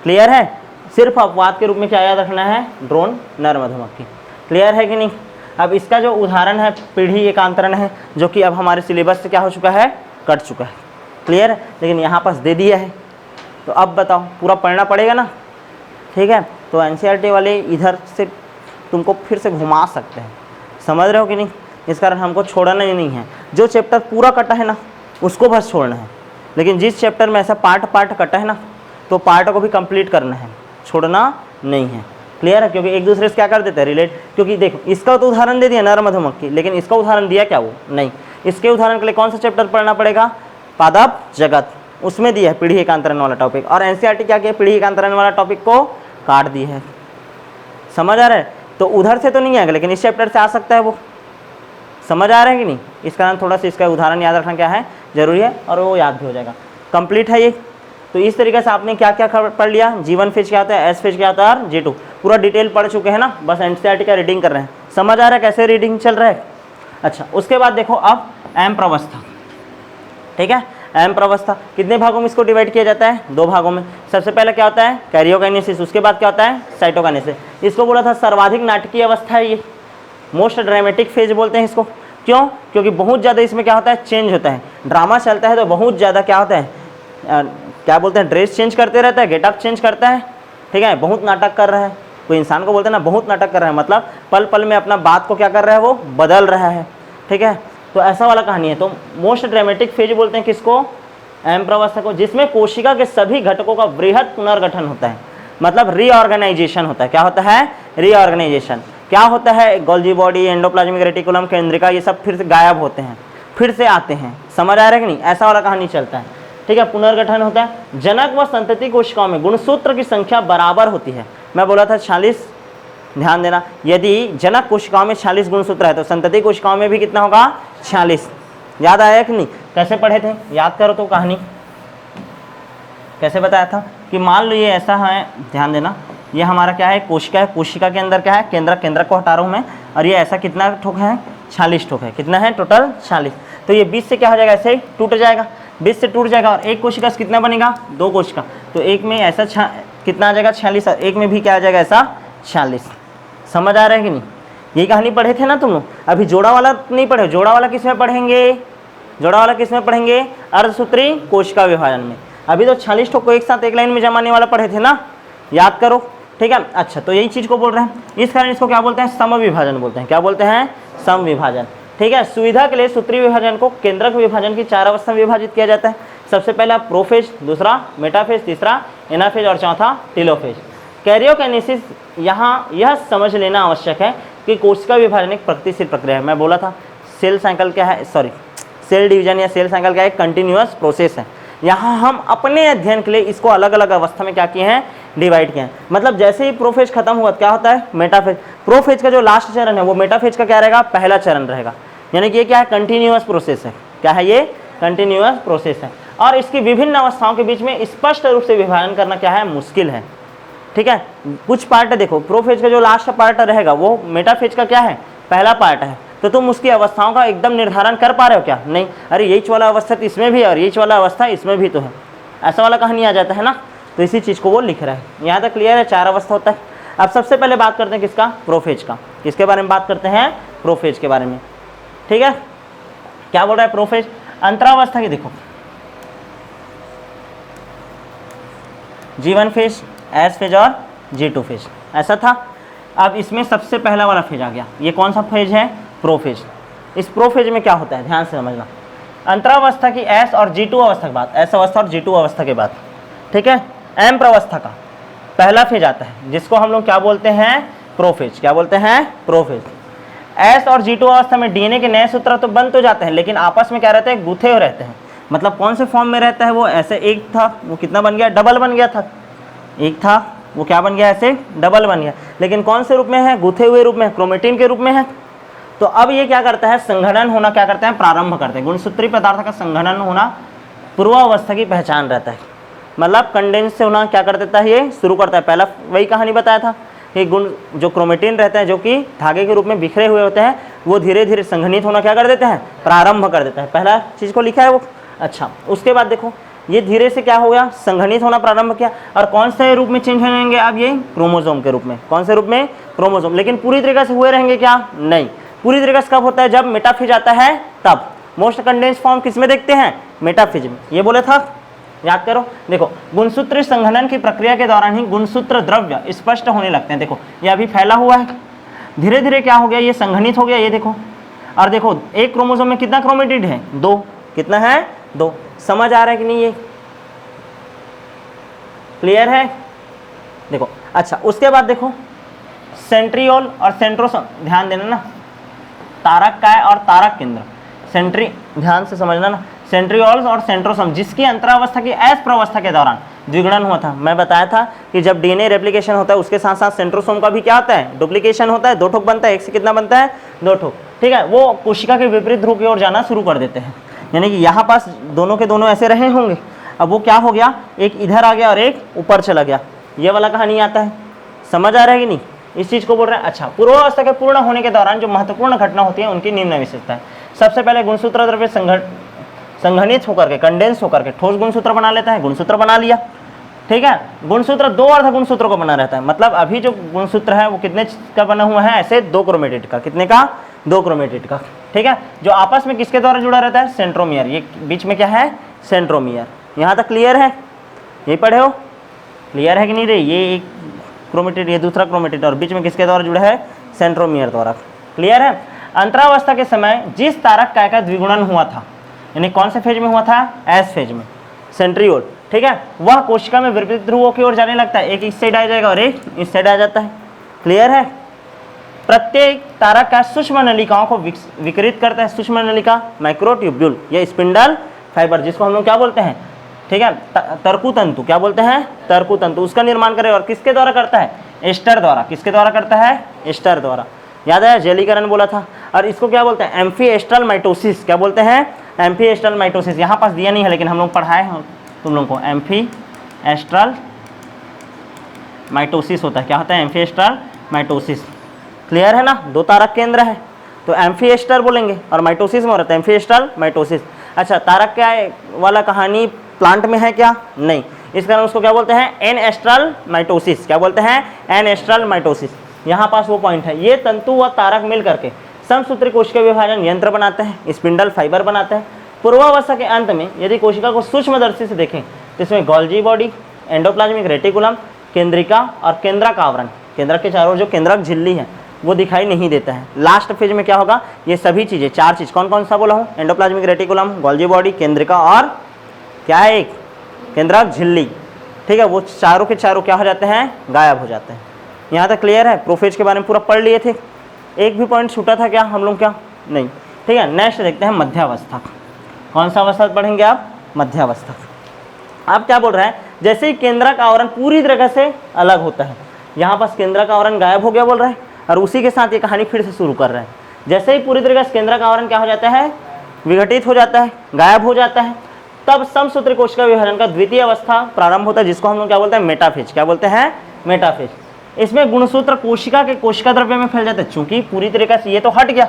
क्लियर है? सिर्फ अपवाद के रूप में क्या याद रखना है? ड्रोन, नर मधुमक्खी। क्लियर है कि नहीं? अब इसका जो उदाहरण है पीढ़ी एकांतरण है, जो कि अब हमारे सिलेबस से क्या हो चुका है? कट चुका है। क्लियर है? लेकिन यहाँ पास दे दिया है, तो अब बताओ, पूरा पढ़ना पड़ेगा ना? ठीक है, तो एनसीईआरटी वाले इधर से तुमको फिर से घुमा सकते हैं, समझ रहे हो कि नहीं? इस कारण हमको छोड़ना ही नहीं है। जो चैप्टर पूरा कटा है ना उसको बस छोड़ना है, लेकिन जिस चैप्टर में ऐसा पार्ट कटा है ना तो पार्ट को भी कंप्लीट करना है, छोड़ना नहीं है। क्लियर है? क्योंकि एक दूसरे से क्या कर देते हैं? रिलेट। क्योंकि देखो इसका तो उदाहरण दे दिया नर मधुमक्खी, लेकिन इसका उदाहरण दिया क्या? वो नहीं। इसके उदाहरण के लिए कौन सा चैप्टर पढ़ना पड़ेगा? पादप जगत, उसमें दिया है पीढ़ी एकांतरण वाला टॉपिक। और एनसीईआरटी क्या किया? पीढ़ी एकांतरण वाला टॉपिक को काट दी है। समझ आ रहा है? तो उधर से तो नहीं आएगा, लेकिन इस चैप्टर से आ सकता है। वो समझ आ रहा है कि नहीं? इस कारण थोड़ा सा इसका उदाहरण याद रखना क्या है? जरूरी है, और वो याद भी हो जाएगा। कंप्लीट है ये। तो इस तरीके से आपने क्या क्या पढ़ लिया? G1 फेज क्या होता है, S फेज क्या होता है, और G2 पूरा डिटेल पढ़ चुके हैं ना। बस एनसीईआरटी का रीडिंग कर रहे हैं। समझ आ रहा है कैसे रीडिंग चल रहा है? अच्छा, उसके बाद देखो अब एम प्रवस्था। ठीक है, एम प्रवस्था कितने भागों में इसको डिवाइड किया जाता है? 2 भागों में। सबसे पहले क्या होता है? कैरियोकाइनेसिस। उसके बाद क्या होता है? साइटोकाइनेसिस। इसको बोला था सर्वाधिक नाटकीय अवस्था है ये, मोस्ट ड्रामेटिक फेज बोलते हैं इसको। क्यों? क्योंकि बहुत ज़्यादा इसमें क्या होता है? चेंज होता है। ड्रामा चलता है तो बहुत ज़्यादा क्या होता है? क्या बोलते हैं? ड्रेस चेंज करते रहता है, गेटअप चेंज करता है। ठीक है, बहुत नाटक कर रहा है। कोई इंसान को बोलते हैं ना बहुत नाटक कर रहा है, मतलब पल पल में अपना बात को क्या कर रहा है? वो बदल रहा है। ठीक है, तो ऐसा वाला कहानी है। तो मोस्ट ड्रामेटिक फेज बोलते हैं किसको? एम प्रवस्था को, जिसमें कोशिका के सभी घटकों का वृहद पुनर्गठन होता है, मतलब रीऑर्गेनाइजेशन होता है। क्या होता है? रीऑर्गेनाइजेशन। क्या होता है? गोल्जी बॉडी, एंडोप्लाज्मिक रेटिकुलम, केंद्रिका, ये सब फिर से गायब होते हैं, फिर से आते हैं। समझ आ रहा है कि नहीं? ऐसा वाला कहानी चलता है। ठीक है, पुनर्गठन होता है। जनक व संतति कोशिकाओं में गुणसूत्र की संख्या बराबर होती है। मैं बोला था 46, ध्यान देना। यदि जनक कोशिकाओं में 46 गुणसूत्र है तो संतति कोशिकाओं में भी कितना होगा? 46। याद आया कि नहीं? कैसे पढ़े थे? याद करो तो कहानी कैसे बताया था कि मान लो ये ऐसा है, ध्यान देना, ये हमारा क्या है? कोशिका है। कोशिका के अंदर क्या है? केंद्रक। केंद्रक को हटा रहा हूँ मैं। और ये ऐसा कितना ठोक है? 46 ठोक है। कितना है टोटल? 40। तो ये 20 से क्या हो जाएगा? ऐसे ही टूट जाएगा। 20 से टूट जाएगा। और एक कोशिका से कितना बनेगा? 2 कोशिका। तो एक में ऐसा कितना आ जाएगा? 46। और एक में भी क्या आ जाएगा? ऐसा 46। समझ आ रहा है कि नहीं? ये कहानी पढ़े थे ना तुम लोग। अभी जोड़ा वाला नहीं पढ़े। जोड़ा वाला किस में पढ़ेंगे? जोड़ा वाला किस में पढ़ेंगे? अर्धसूत्री कोशिका विभाजन में। अभी तो 46 ठोक को एक साथ एक लाइन में जमाने वाला पढ़े थे ना, याद करो। ठीक है, अच्छा, तो यही चीज़ को बोल रहे हैं। इस कारण इसको क्या बोलते हैं? समविभाजन बोलते हैं। क्या बोलते हैं? समविभाजन। ठीक है, सुविधा के लिए सूत्री विभाजन को केंद्रक विभाजन की 4 अवस्था में विभाजित किया जाता है। सबसे पहला प्रोफेज, दूसरा मेटाफेज, तीसरा एनाफेज और चौथा टेलोफेज। कैरियोकाइनेसिस, यहाँ यह समझ लेना आवश्यक है कि कोशिका विभाजन एक प्रगतिशील प्रक्रिया है। मैं बोला था सेल साइकिल क्या है, सेल डिवीजन या सेल साइकिल क्या है? कंटिन्यूअस प्रोसेस है। यहाँ हम अपने अध्ययन के लिए इसको अलग अलग अवस्था में क्या किए हैं? डिवाइड किए हैं। मतलब जैसे ही प्रोफेज खत्म हुआ क्या होता है? मेटाफेज। प्रोफेज का जो लास्ट चरण है वो मेटाफेज का क्या रहेगा? पहला चरण रहेगा। यानी कि ये क्या है? कंटिन्यूअस प्रोसेस है। क्या है ये? कंटिन्यूअस प्रोसेस है। और इसकी विभिन्न अवस्थाओं के बीच में स्पष्ट रूप से विभाजन करना क्या है? मुश्किल है। ठीक है, कुछ पार्ट देखो, प्रोफेज का जो लास्ट पार्ट रहेगा वो मेटाफेज का क्या है? पहला पार्ट है। तो तुम उसकी अवस्थाओं का एकदम निर्धारण कर पा रहे हो क्या? नहीं। अरे यही वाला अवस्था तो इसमें भी है और यही वाला अवस्था इसमें भी तो है, ऐसा वाला कहानी आ जाता है ना। तो इसी चीज़ को वो लिख रहा है। यहाँ तक क्लियर है? 4 अवस्था होता है। अब सबसे पहले बात करते हैं किसका? प्रोफेज का। किसके बारे में बात करते हैं? प्रोफेज के बारे में। ठीक है, क्या बोल रहा है प्रोफेज? अंतरावस्था की देखो, G1 फेज, S फेज और G2 फेज, ऐसा था। अब इसमें सबसे पहला वाला फेज आ गया। ये कौन सा फेज है? प्रोफेज। इस प्रोफेज में क्या होता है? ध्यान से समझना। अंतरावस्था की S और G2 अवस्था के बाद, S अवस्था और G2 अवस्था के बाद, ठीक है, एम प्रवस्था का पहला फेज आता है जिसको हम लोग क्या बोलते हैं? प्रोफेज। क्या बोलते हैं? प्रोफेज। S और G2 अवस्था में डीएनए के नए सूत्र तो बन तो जाते हैं, लेकिन आपस में क्या रहते हैं? गुथे हुए रहते हैं। मतलब कौन से फॉर्म में रहता है वो? ऐसे एक था, वो कितना बन गया? डबल बन गया था। एक था, वो क्या बन गया? ऐसे डबल बन गया। लेकिन कौन से रूप में है? गुथे हुए रूप में, क्रोमेटिन के रूप में है। तो अब ये क्या करता है? संघनन होना क्या करते हैं? प्रारंभ करते हैं। गुणसूत्री पदार्थ का संघनन होना पूर्वावस्था की पहचान रहता है। मतलब कंडेंस से होना क्या कर देता है? ये शुरू करता है। पहला वही कहानी बताया था कि गुण जो क्रोमेटिन रहते हैं, जो कि धागे के रूप में बिखरे हुए होते हैं, वो धीरे धीरे संघनित होना क्या कर देते हैं? प्रारंभ कर देता है। पहला चीज़ को लिखा है वो। अच्छा, उसके बाद देखो ये धीरे से क्या हो गया, संघनित होना प्रारंभ किया। और कौन से रूप में चेंज होंगे अब ये, क्रोमोसोम के रूप में। कौन से रूप में, क्रोमोसोम। लेकिन पूरी तरीके से हुए रहेंगे क्या, नहीं। पूरी तरीके से कब होता है, जब मेटाफेज आता है तब। मोस्ट कंडेंस फॉर्म किस में देखते हैं, मेटाफेज में। ये बोला था, याद करो। देखो गुणसूत्र संघनन की प्रक्रिया के दौरान ही गुणसूत्र द्रव्य स्पष्ट होने लगते हैं। देखो ये अभी फैला हुआ है, धीरे धीरे क्या हो गया, ये संघनित हो गया, ये देखो। और देखो एक क्रोमोसोम में कितना क्रोमेटिड है, 2। कितना है, 2। समझ आ रहा है कि नहीं, ये क्लियर है। देखो अच्छा, उसके बाद देखो सेंट्रियोल और सेंट्रोसोम, ध्यान देना ना, तारक काय और तारक केंद्र, सेंट्री, ध्यान से समझना ना, सेंट्रियोल्स और सेंट्रोसोम जिसकी अंतरावस्था की अप्रवस्था के दौरान द्विगुणन हुआ था। मैं बताया था कि जब डीएनए रेप्लिकेशन होता है उसके साथ साथ सेंट्रोसोम का भी क्या होता है, डुप्लीकेशन होता है। 2 ठोक बनता है, एक से कितना बनता है, 2 ठोक। ठीक है, वो कोशिका के विपरीत ध्रुव की ओर जाना शुरू कर देते हैं, यानी कि यहाँ पास दोनों के दोनों ऐसे रहे होंगे, अब वो क्या हो गया, एक इधर आ गया और एक ऊपर चला गया। ये वाला कहानी आता है, समझ आ रहा है कि नहीं, इस चीज को बोल रहे हैं। अच्छा, पूर्वावस्था के पूर्ण होने के दौरान जो महत्वपूर्ण घटना होती है उनकी निम्न विशेषता है। सबसे पहले गुणसूत्र द्रव्य संघनित होकर के, कंडेंस होकर के ठोस गुणसूत्र बना लेता है, गुणसूत्र बना लिया। ठीक है, गुणसूत्र 2 अर्ध गुणसूत्रों का बना रहता है, मतलब अभी जो गुणसूत्र है वो कितने का बना हुआ है, ऐसे 2 क्रोमेटिड का। कितने का, 2 क्रोमेटिड का। ठीक है, जो आपस में किसके द्वारा जुड़ा रहता है, सेंट्रोमियर। ये बीच में क्या है, सेंट्रोमियर। यहाँ तक क्लियर है, यही पढ़े हो, क्लियर है कि नहीं रे। ये एक क्रोमेटिड, ये दूसरा क्रोमेटिड, और बीच में किसके द्वारा जुड़ा है, सेंट्रोमियर द्वारा। क्लियर है। अंतरावस्था के समय जिस तारक काय का द्विगुणन हुआ था, यानी कौन से फेज में हुआ था, एस फेज में, सेंट्रियोल। ठीक है, वह कोशिका में विपरीत ध्रुवों की ओर जाने लगता है, एक इस साइड आ जाएगा और एक इस साइड आ जाता है। क्लियर है। प्रत्येक तारक का सूक्ष्म नलिकाओं को विकृत करता है। सूक्ष्म नलिका, माइक्रोट्यूब्यूल, या स्पिंडल फाइबर, जिसको हम लोग क्या बोलते हैं, ठीक है, तरकु तंतु, क्या बोलते हैं, तरकु तंतु, उसका निर्माण करे। और किसके द्वारा करता है, एस्टर द्वारा। किसके द्वारा करता है, एस्टर द्वारा। याद है, जेलीकरण बोला था। और इसको क्या बोलते हैं, एम्फीएस्ट्रल माइटोसिस। क्या बोलते हैं, एम्फीएस्ट्रल माइटोसिस। यहाँ पास दिया नहीं है लेकिन हम लोग पढ़ाए हैं तुम लोग को, एम्फीएस्ट्रल माइटोसिस होता है। क्या होता है, एम्फीएस्ट्रल माइटोसिस। क्लियर है ना, 2 तारक केंद्र है तो एम्फीएस्टर बोलेंगे, और माइटोसिस में रहता है एम्फीएस्ट्रल माइटोसिस। अच्छा, तारक क्या वाला कहानी प्लांट में है क्या, नहीं, इस कारण उसको क्या बोलते हैं, एन एस्ट्रल माइटोसिस। क्या बोलते हैं, एन एस्ट्रल माइटोसिस। यहाँ पास वो पॉइंट है। ये तंतु व तारक मिल करके समसूत्री कोशिका विभाजन यंत्र बनाते हैं, स्पिंडल फाइबर बनाते हैं। पूर्वावस्था के अंत में यदि कोशिका को सूक्ष्मदर्शी से देखें तो इसमें गोल्जी बॉडी, एंडोप्लाज्मिक रेटिकुलम, केंद्रिका और केंद्रक आवरण, केंद्रक के चारों जो केंद्रक झिल्ली है वो दिखाई नहीं देता है। लास्ट फेज में क्या होगा, ये सभी चीज़ें, 4 चीज़ कौन कौन सा बोला हूँ, एंडोप्लाज्मिक रेटिकुलम, गोल्जी बॉडी, केंद्रिका और क्या है, एक केंद्रक झिल्ली। ठीक है, वो चारों के चारों क्या हो जाते हैं, गायब हो जाते हैं। यहाँ तक क्लियर है। प्रोफेज के बारे में पूरा पढ़ लिए थे, एक भी पॉइंट छूटा था क्या हम लोग, क्या नहीं। ठीक है, नेक्स्ट देखते हैं मध्यावस्था। कौन सा अवस्था पढ़ेंगे आप, मध्यावस्था। आप क्या बोल रहे हैं, जैसे ही केंद्रक आवरण पूरी तरह से अलग होता है, यहाँ पास केंद्रक आवरण गायब हो गया बोल रहे हैं, और उसी के साथ ये कहानी फिर से शुरू कर रहे हैं। जैसे ही पूरी तरह से केंद्रक आवरण क्या हो जाता है, विघटित हो जाता है, गायब हो जाता है, तब समसूत्री कोशिका विभाजन का द्वितीय अवस्था प्रारंभ होता है, जिसको हम लोग क्या बोलते हैं, मेटाफेज। क्या बोलते हैं, मेटाफेज। इसमें गुणसूत्र कोशिका के कोशिका द्रव्य में फैल जाता है। चूंकि पूरी तरीके से ये तो हट गया,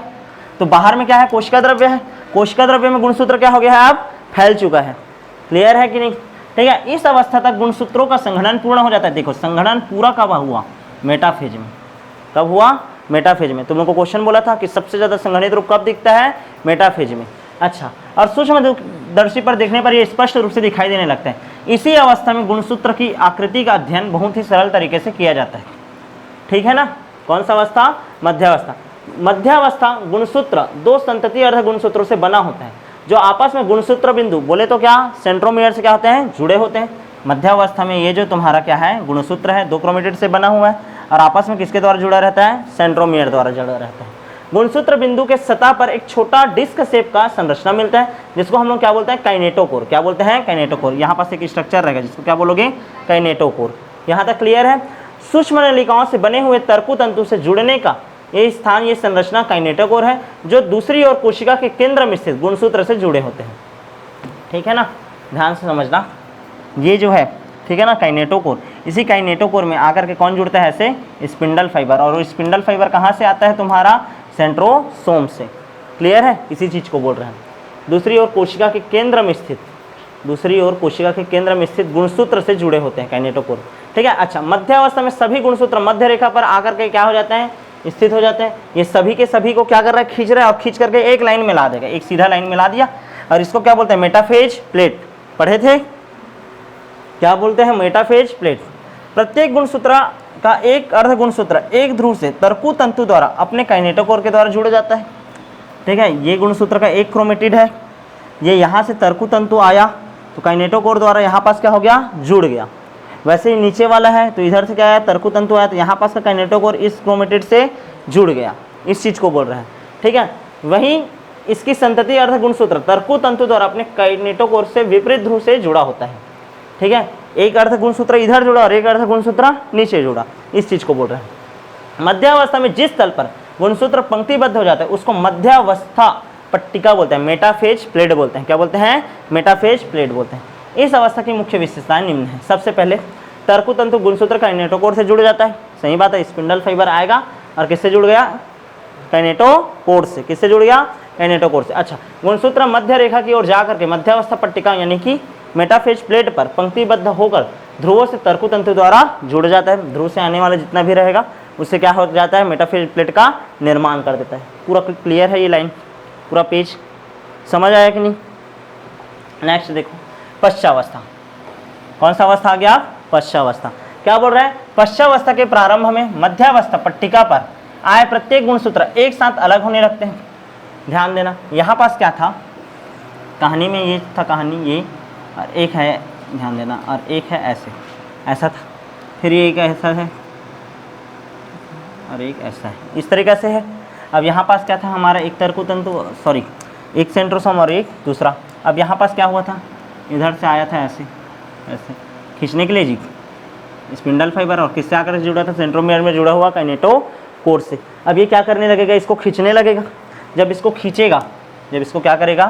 तो बाहर में क्या है, कोशिका द्रव्य है, कोशिका द्रव्य में गुणसूत्र क्या हो गया है, अब फैल चुका है। क्लियर है कि नहीं। ठीक है, इस अवस्था तक गुणसूत्रों का संघनन पूर्ण हो जाता है। देखो संघनन पूरा कब हुआ, मेटाफेज में। कब हुआ, मेटाफेज में। तुम लोग को क्वेश्चन बोला था कि सबसे ज्यादा संघनित रूप कब दिखता है, मेटाफेज में। अच्छा, और सूक्ष्मदर्शी पर देखने पर यह स्पष्ट रूप से दिखाई देने लगता है। इसी अवस्था में गुणसूत्र की आकृति का अध्ययन बहुत ही सरल तरीके से किया जाता है। ठीक है ना। कौन सा अवस्था, मध्यावस्था। मध्यावस्था गुणसूत्र 2 संतति अर्ध गुणसूत्रों से बना होता है, जो आपस में गुणसूत्र बिंदु बोले तो क्या, सेंट्रोमियर से क्या होते हैं, जुड़े होते हैं। मध्यावस्था में ये जो तुम्हारा क्या है, गुणसूत्र है, 2 क्रोमेटिड से बना हुआ है, और आपस में किसके द्वारा जुड़ा रहता है, सेंट्रोमियर द्वारा जुड़ा रहता है। गुणसूत्र बिंदु के सतह पर एक छोटा डिस्क शेप का संरचना मिलता है, जिसको हम लोग क्या बोलते हैं, काइनेटोकोर। क्या बोलते हैं, काइनेटोकोर। यहाँ पास एक स्ट्रक्चर रहेगा जिसको क्या बोलोगे, काइनेटोकोर। यहाँ तक क्लियर है। सूक्ष्म नलिकाओं से बने हुए तरकु तंतु से जुड़ने का ये स्थान, ये संरचना काइनेटोकोर है, जो दूसरी ओर कोशिका के केंद्र में स्थित गुणसूत्र से जुड़े होते हैं। ठीक है ना, ध्यान से समझना। ये जो है, ठीक है ना, काइनेटोकोर। इसी काइनेटोकोर में आकर के कौन जुड़ता है, ऐसे स्पिंडल फाइबर। और वो स्पिंडल फाइबर कहाँ से आता है, तुम्हारा सेंट्रोसोम से। क्लियर है, इसी चीज को बोल रहे हैं। दूसरी ओर कोशिका के केंद्र में स्थित दूसरी ओर कोशिका के केंद्र में स्थित गुणसूत्र से जुड़े होते हैं काइनेटोकोर। ठीक है। अच्छा, मध्यावस्था में सभी गुणसूत्र मध्य रेखा पर आकर के क्या हो जाते हैं, स्थित हो जाते हैं। ये सभी के सभी को क्या कर रहा है, खींच रहा है और खींच करके एक लाइन में ला देगा, एक सीधा लाइन में ला दिया। और इसको क्या बोलते हैं, मेटाफेज प्लेट। पढ़े थे, क्या बोलते हैं, मेटाफेज प्लेट। प्रत्येक गुणसूत्र का एक अर्ध गुणसूत्र एक ध्रुव से तरकु तंतु द्वारा अपने काइनेटोकोर के द्वारा जुड़ जाता है। ठीक है, ये गुणसूत्र का एक क्रोमेटिड है, ये यहाँ से तरकु तंतु आया तो काइनेटोकोर द्वारा यहाँ पास क्या हो गया, जुड़ गया। वैसे ही नीचे वाला है तो इधर से क्या आया, तरकु तंतु आया तो यहाँ पास का काइनेटोकोर इस क्रोमेटिड से जुड़ गया, इस चीज़ को बोल रहा है। ठीक है, वहीं इसकी संतति अर्ध गुणसूत्र तरकु तंतु द्वारा अपने काइनेटोकोर से विपरीत ध्रुव से जुड़ा होता है। ठीक है, एक अर्ध गुणसूत्र इधर जुड़ा और एक अर्ध गुणसूत्र नीचे जुड़ा, इस चीज़ को बोल रहे हैं। मध्यावस्था में जिस तल पर गुणसूत्र पंक्तिबद्ध हो जाता है उसको मध्यावस्था पट्टिका बोलते हैं, मेटाफेज प्लेट बोलते हैं। क्या बोलते हैं, मेटाफेज प्लेट बोलते हैं। इस अवस्था की मुख्य विशेषताएं निम्न है। सबसे पहले तरकु तंतु गुणसूत्र काइनेटोकोर से जुड़ जाता है, सही बात है। स्पिंडल फाइबर आएगा और किससे जुड़ गया, काइनेटोकोर से। किससे जुड़ गया, काइनेटोकोर से। अच्छा, गुणसूत्र मध्य रेखा की ओर जाकर के मध्यावस्था पट्टिका यानी कि मेटाफेज प्लेट पर पंक्तिबद्ध होकर ध्रुवों से तरकु तंतु द्वारा जुड़ जाता है। ध्रुव से आने वाला जितना भी रहेगा उससे क्या हो जाता है, मेटाफेज प्लेट का निर्माण कर देता है। पूरा क्लियर है ये लाइन, पूरा पेज समझ आया कि नहीं। नेक्स्ट देखो, पश्चावस्था। कौन सा अवस्था आ गया, पश्चावस्था। क्या बोल रहा है, पश्चावस्था के प्रारंभ में मध्यावस्था पट्टिका पर आए प्रत्येक गुणसूत्र एक साथ अलग होने लगते हैं। ध्यान देना, यहाँ पास क्या था, कहानी में ये था, कहानी ये, और एक है, ध्यान देना, और एक है ऐसे, ऐसा था, फिर ये एक ऐसा है और एक ऐसा है, इस तरीक़े से है। अब यहाँ पास क्या था हमारा, एक तरकु तंतु, सॉरी एक सेंट्रोसोम और एक दूसरा। अब यहाँ पास क्या हुआ था, इधर से आया था ऐसे, ऐसे खींचने के लिए जी स्पिंडल फाइबर, और किससे आकर जुड़ा था, सेंट्रोमियर में जुड़ा हुआ काइनेटोकोर से। अब ये क्या करने लगेगा, इसको खींचने लगेगा। जब इसको खींचेगा, जब इसको क्या करेगा,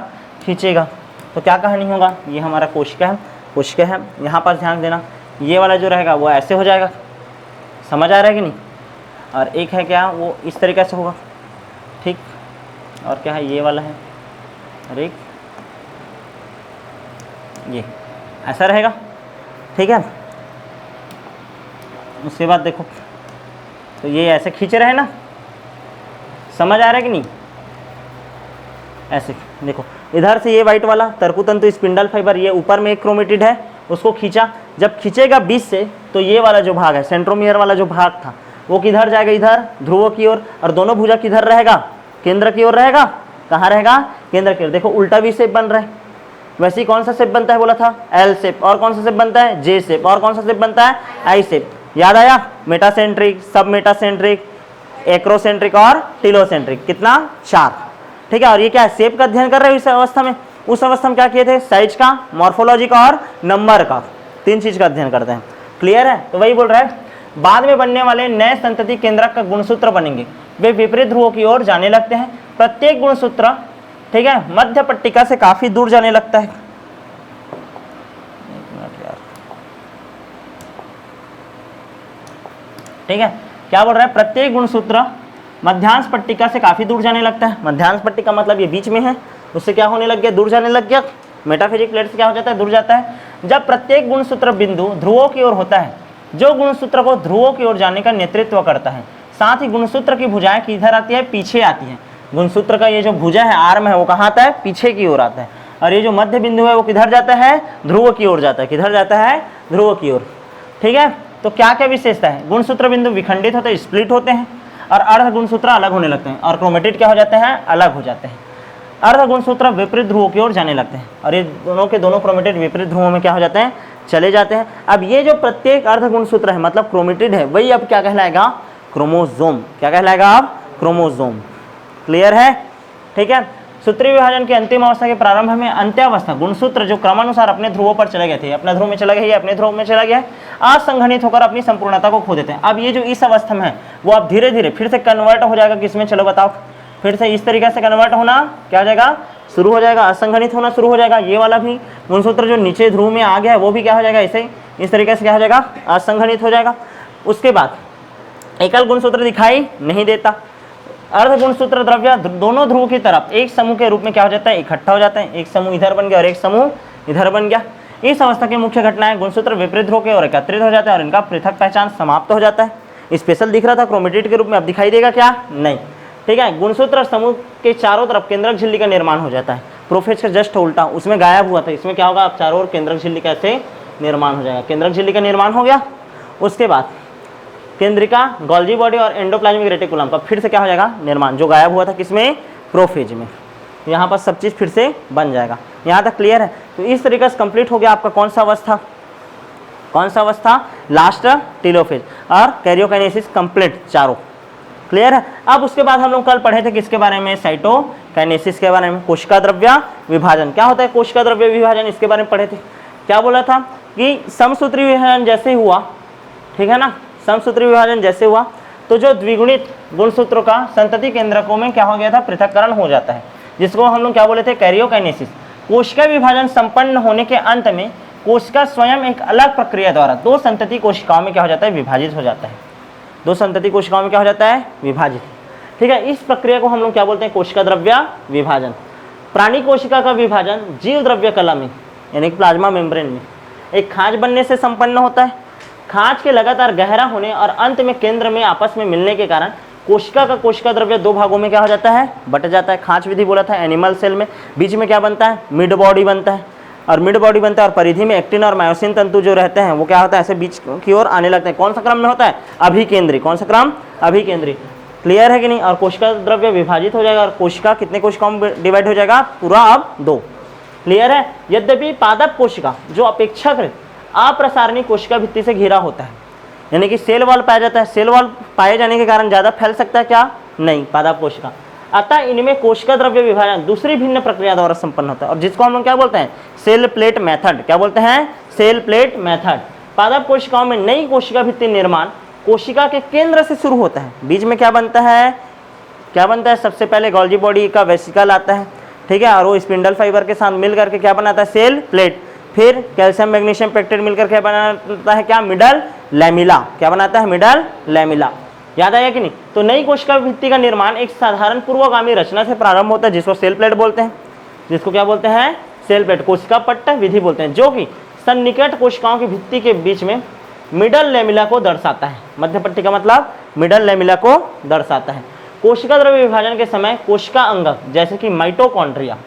खींचेगा, तो क्या कहानी होगा, ये हमारा कोशिका है, कोशिका है। यहाँ पर ध्यान देना, ये वाला जो रहेगा वो ऐसे हो जाएगा, समझ आ रहा है कि नहीं। और एक है क्या, वो इस तरीके से होगा, ठीक। और क्या है, ये वाला है, और एक ये ऐसा रहेगा, ठीक है। उसके बाद देखो, तो ये ऐसे खींच रहे हैं ना, समझ आ रहा है कि नहीं। ऐसे देखो, इधर से ये वाइट वाला तरकु तंतु स्पिंडल फाइबर, ये ऊपर में एक क्रोमेटिड है, उसको खींचा। जब खींचेगा बीच से तो ये वाला जो भाग है, सेंट्रोमियर वाला जो भाग था, वो किधर जाएगा, इधर ध्रुवों की ओर। और दोनों भुजा किधर रहेगा, केंद्र की ओर रहेगा। कहाँ रहेगा, केंद्र की ओर। देखो उल्टा भी शेप बन रहा है। वैसे ही कौन सा शेप बनता है बोला था, एल शेप। और कौन सा शेप बनता है, जे शेप। और कौन सा शेप बनता है, आई शेप। याद आया, मेटासेंट्रिक, सब मेटासेंट्रिक, एक्रोसेंट्रिक और टिलोसेंट्रिक, कितना, 4, ठीक है। और ये क्या है, शेप का अध्ययन कर रहे हो इस अवस्था में। उस अवस्था में क्या किए थे, साइज का, मॉर्फोलॉजी का और नंबर का, 3 चीज का अध्ययन करते हैं। क्लियर है, तो वही बोल रहा है, बाद में बनने वाले नए संतति केंद्रक का गुणसूत्र बनेंगे, वे विपरीत ध्रुवों की ओर जाने लगते हैं। प्रत्येक गुणसूत्र, ठीक है, मध्य पट्टिका से काफी दूर जाने लगता है। ठीक है, क्या बोल रहा है, प्रत्येक गुणसूत्र मध्यांश पट्टिका से काफी दूर जाने लगता है। मध्यांश पट्टिका मतलब ये बीच में है, उससे क्या होने लग गया, दूर जाने लग गया। मेटाफिजिक प्लेट से क्या हो जाता है, दूर जाता है। जब प्रत्येक गुणसूत्र बिंदु ध्रुवों की ओर होता है, जो गुणसूत्र को ध्रुवों की ओर जाने का नेतृत्व करता है, साथ ही गुणसूत्र की भुजाएं किधर आती है, पीछे आती है। गुणसूत्र का ये जो भुजा है, आर्म है, वो कहाँ आता है, पीछे की ओर आता है। और ये जो मध्य बिंदु है वो किधर जाता है, ध्रुव की ओर जाता है। किधर जाता है, ध्रुव की ओर। ठीक है, तो क्या क्या विशेषता है, गुणसूत्र बिंदु विखंडित होते हैं, स्प्लिट होते हैं, और अर्ध गुणसूत्र अलग होने लगते हैं, और क्रोमेटिड क्या हो जाते हैं, अलग हो जाते हैं। अर्ध गुणसूत्र विपरीत ध्रुवों की ओर जाने लगते हैं, और ये दोनों के दोनों क्रोमेटिड विपरीत ध्रुवों में क्या हो जाते हैं, चले जाते हैं। अब ये जो प्रत्येक अर्ध गुणसूत्र है मतलब क्रोमेटिड है, वही अब क्या कहलाएगा, क्रोमोसोम। क्या कहलाएगा अब, क्रोमोसोम। क्लियर है, ठीक है। सूत्रीय विभाजन के अंतिम अवस्था के प्रारंभ में अंत्यावस्था गुणसूत्र जो क्रमानुसार अपने ध्रुवों पर चले गए थे, अपने ध्रुव में चला गया, ये अपने ध्रुव में चला गया है, असंघनित होकर अपनी संपूर्णता को खो देते हैं। अब ये जो इस अवस्था में है वो अब धीरे धीरे फिर से कन्वर्ट हो जाएगा किसमें, चलो बताओ, फिर से इस तरीके से कन्वर्ट होना क्या हो जाएगा, शुरू हो जाएगा, असंघनित होना शुरू हो जाएगा। ये वाला भी गुणसूत्र जो नीचे ध्रुव में आ गया है वो भी क्या हो जाएगा, ऐसे इस तरीके से क्या हो जाएगा, असंघनित हो जाएगा। उसके बाद एकल गुणसूत्र दिखाई नहीं देता, अर्ध गुणसूत्र द्रव्य दोनों ध्रुव की तरफ एक समूह के रूप में क्या हो जाता है, इकट्ठा हो जाता है। एक समूह इधर बन गया और एक समूह इधर बन गया। इस अवस्था की मुख्य घटनाएं गुणसूत्र विपरीत होकर और एकत्रित हो जाता है और इनका पृथक पहचान समाप्त हो जाता है। स्पेशल दिख रहा था क्रोमेटिड के रूप में, अब दिखाई देगा क्या? नहीं। ठीक है, गुणसूत्र समूह के चारों तरफ केंद्रक झिल्ली का निर्माण हो जाता है। प्रोफेज का जस्ट उल्टा, उसमें गायब हुआ था, इसमें क्या होगा? अब चारों ओर केंद्रक झिल्ली का ऐसे निर्माण हो जाएगा। केंद्रक झिल्ली का निर्माण हो गया। उसके बाद केंद्रिका, गोल्जी बॉडी और एंडोप्लाज्मिक रेटिकुलम का फिर से क्या हो जाएगा? निर्माण, जो गायब हुआ था किसमें? प्रोफेज में। यहाँ पर सब चीज़ फिर से बन जाएगा। यहाँ तक क्लियर है? तो इस तरीके से कंप्लीट हो गया आपका कौन सा अवस्था? कौन सा अवस्था? लास्ट टेलोफेज और कैरियोकाइनेसिस कंप्लीट, चारों क्लियर है। अब उसके बाद हम लोग कल पढ़े थे किसके बारे में? साइटोकाइनेसिस के बारे में, कोशिका द्रव्य विभाजन। क्या होता है कोशिका द्रव्य विभाजन? इसके बारे में पढ़े थे। क्या बोला था कि समसूत्री विभाजन जैसे हुआ, ठीक है ना, समसूत्री विभाजन जैसे हुआ तो जो द्विगुणित गुणसूत्रों का संतति केंद्रकों में क्या हो गया था? पृथक्करण हो जाता है, जिसको हम लोग क्या बोले थे? कैरियोकाइनेसिस। कोशिका विभाजन संपन्न होने के अंत में कोशिका स्वयं एक अलग प्रक्रिया द्वारा दो संतति कोशिकाओं में क्या हो जाता है? विभाजित हो जाता है। दो संतति कोशिकाओं में क्या हो जाता है? विभाजित। ठीक है, इस प्रक्रिया को हम लोग क्या बोलते हैं? कोशिका द्रव्य विभाजन। प्राणी कोशिका का विभाजन जीव द्रव्य कला में यानी प्लाज्मा मेम्ब्रेन में एक खाज बनने से संपन्न होता है। खाज के लगातार गहरा होने और अंत में केंद्र में आपस में मिलने के कारण कोशिका का कोशिका द्रव्य दो भागों में क्या हो जाता है? बट जाता है। खाज विधि बोला था एनिमल सेल में। बीच में क्या बनता है? मिड बॉडी बनता है, और मिड बॉडी बनता है और परिधि में एक्टिन और मायोसिन तंतु जो रहते हैं वो क्या होता है? ऐसे बीच की ओर आने लगते हैं। कौन सा क्रम में होता है? अभिकेंद्री। कौन सा क्रम? अभिकेंद्री। क्लियर है कि नहीं? और कोशिका द्रव्य विभाजित हो जाएगा और कोशिका कितने कोशिकाओं में डिवाइड हो जाएगा? पूरा अब 2। क्लियर है? यद्यपि पादप कोशिका जो अपेक्षाकृत अप्रसारणी कोशिका भित्ति से घिरा होता है, यानी कि सेल वॉल पाया जाता है। सेल वॉल पाए जाने के कारण ज़्यादा फैल सकता है क्या? नहीं, पादप कोशिका। अतः इनमें कोशिका द्रव्य विभाजन दूसरी भिन्न प्रक्रिया द्वारा संपन्न होता है और जिसको हम लोग क्या बोलते हैं? Cell plate method. क्या बोलते हैं? Cell plate method. पादप कोशिकाओं में नई कोशिका भित्ति निर्माण कोशिका के केंद्र से शुरू होता है। बीच में क्या बनता है? क्या बनता है? सबसे पहले गोल्जी बॉडी का वेसिकल आता है, ठीक है, और वो स्पिंडल फाइबर के साथ मिल करके क्या बनाता है? Cell plate. फिर कैल्शियम मैग्नीशियम पेक्टेट मिलकर के बनाता है क्या? Middle lamella. क्या बनाता है? Middle lamella. याद आया कि नहीं? तो नई कोशिका भित्ति का निर्माण एक साधारण पूर्वगामी रचना से प्रारंभ होता है जिसको सेल प्लेट बोलते हैं। जिसको क्या बोलते हैं? Cell plate. कोशिका पट्ट विधि बोलते हैं, जो कि सन्निकट कोशिकाओं की भित्ति के बीच में मिडल लैमिला को दर्शाता है। मध्य पट्टी का मतलब मिडल लैमिला को दर्शाता है। कोशिका द्रव्य विभाजन के समय कोशिका अंगक जैसे कि माइटोकॉन्ड्रिया,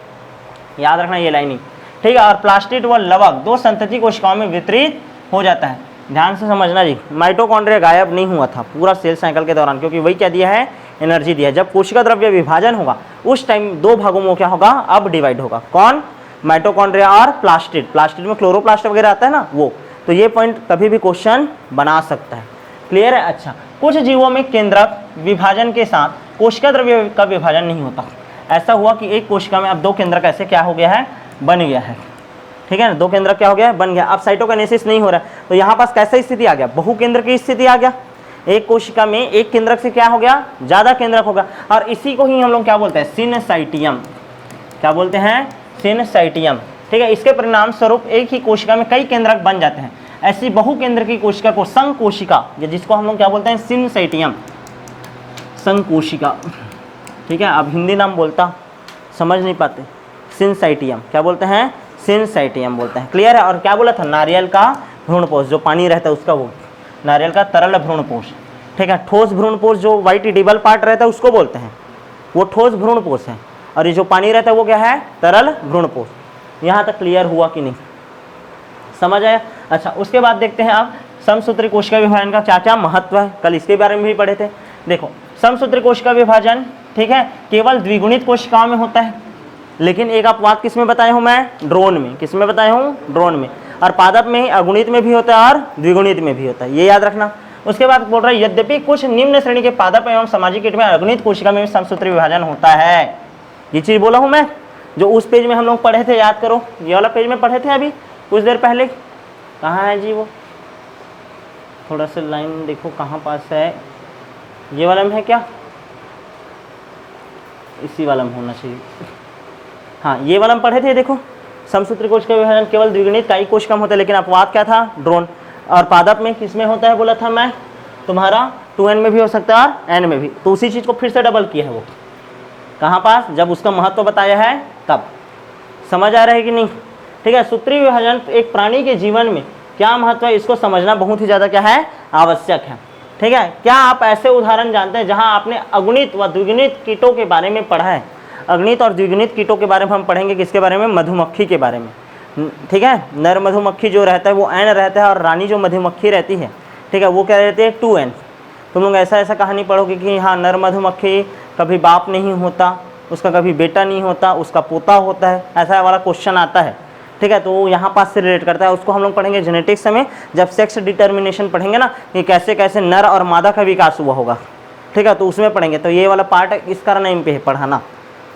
याद रखना ये लाइनिंग, ठीक है, और प्लास्टिड व लवक दो संतति कोशिकाओं में वितरित हो जाता है। ध्यान से समझना जी, माइटोकॉन्ड्रिया गायब नहीं हुआ था पूरा सेल साइकिल के दौरान, क्योंकि वही क्या दिया है? एनर्जी दिया है। जब कोशिका द्रव्य विभाजन होगा उस टाइम दो भागों में क्या होगा? अब डिवाइड होगा। कौन? माइटोकॉन्ड्रिया और प्लास्टिड। प्लास्टिड में क्लोरोप्लास्ट वगैरह आता है ना, वो। तो ये पॉइंट कभी भी क्वेश्चन बना सकता है। क्लियर है? अच्छा, कुछ जीवों में केंद्रक विभाजन के साथ कोशिका द्रव्य का विभाजन नहीं होता। ऐसा हुआ कि एक कोशिका में अब दो केंद्रक ऐसे क्या हो गया है? बन गया है। ठीक है ना, दो केंद्रक क्या हो गया? बन गया। अब साइटोकाइनेसिस नहीं हो रहा है, तो यहाँ पास कैसा स्थिति आ गया? बहुकेंद्र की स्थिति आ गया। एक कोशिका में एक केंद्रक से क्या हो गया? ज्यादा केंद्रक होगा, और इसी को ही हम लोग क्या बोलते हैं? सिनसाइटियम। क्या बोलते हैं? सिनसाइटियम। ठीक है, इसके परिणाम स्वरूप एक ही कोशिका में कई केंद्रक बन जाते हैं। ऐसी बहुकेंद्र की कोशिका को संकोशिका, या जिसको हम लोग क्या बोलते हैं? सिनसाइटियम, संकोशिका। ठीक है, अब हिंदी नाम बोलता समझ नहीं पाते। सिनसाइटियम क्या बोलते हैं? सिनसाइटियम बोलते हैं। क्लियर है? और क्या बोला था? नारियल का भ्रूणपोष, जो पानी रहता है उसका, वो नारियल का तरल भ्रूणपोष। ठीक है, ठोस भ्रूणपोष जो व्हाइट इडिबल पार्ट रहता है उसको बोलते हैं, वो ठोस भ्रूणपोष है, और ये जो पानी रहता है वो क्या है? तरल भ्रूणपोष। यहाँ तक क्लियर हुआ कि नहीं? समझ आया? अच्छा, उसके बाद देखते हैं आप समसूत्री कोशिका विभाजन का क्या क्या महत्व है। कल इसके बारे में भी पढ़े थे। देखो, समसूत्री कोशिका विभाजन, ठीक है, केवल द्विगुणित कोशिकाओं में होता है, लेकिन एक अपवाद किस में बताया हूँ मैं? ड्रोन में। किस में बताया हूँ? ड्रोन में। और पादप में अगुणित में भी होता है और द्विगुणित में भी होता है, ये याद रखना। उसके बाद बोल रहा है यद्यपि कुछ निम्न श्रेणी के पादप एवं सामाजिक कीट में अगुणित कोशिका में भी समसूत्री विभाजन होता है। ये चीज बोला हूँ मैं, जो उस पेज में हम लोग पढ़े थे, याद करो, ये वाला पेज में पढ़े थे अभी कुछ देर पहले। कहाँ है जी वो? थोड़ा सा लाइन देखो कहाँ पास है। ये वाला में है क्या? इसी वाला में होना चाहिए। हाँ, ये वाला में पढ़े थे। देखो, समसूत्री कोशिका विभाजन केवल द्विगुणित कायिक कोशिका में होता है, लेकिन अपवाद क्या था? ड्रोन। और पादप में किस में होता है बोला था मैं? तुम्हारा 2n में भी हो सकता है और n में भी। तो उसी चीज़ को फिर से डबल किया है वो। कहाँ पास? जब उसका महत्व बताया है तब। समझ आ रहा है कि नहीं? ठीक है, सूत्री विभाजन एक प्राणी के जीवन में क्या महत्व है, इसको समझना बहुत ही ज़्यादा क्या है, आवश्यक है। ठीक है, क्या आप ऐसे उदाहरण जानते हैं जहां आपने अगुणित व द्विगुणित कीटों के बारे में पढ़ा है? अगणित और द्विगुणित कीटों के बारे में हम पढ़ेंगे, किसके बारे में, मधुमक्खी के बारे में। ठीक है, नर मधुमक्खी जो रहता है वो n रहता है और रानी जो मधुमक्खी रहती है, ठीक है, वो क्या रहती है 2n। तुम लोग ऐसा ऐसा कहानी पढ़ोगे कि हाँ नर मधुमक्खी कभी बाप नहीं होता, उसका कभी बेटा नहीं होता, उसका पोता होता है, ऐसा वाला क्वेश्चन आता है। ठीक है, तो वो यहाँ पास से रिलेट करता है, उसको हम लोग पढ़ेंगे जेनेटिक्स में, जब सेक्स डिटर्मिनेशन पढ़ेंगे ना कि कैसे कैसे नर और मादा का विकास हुआ होगा। ठीक है, तो उसमें पढ़ेंगे, तो ये वाला पार्ट इसका नेम पे है पढ़ाना।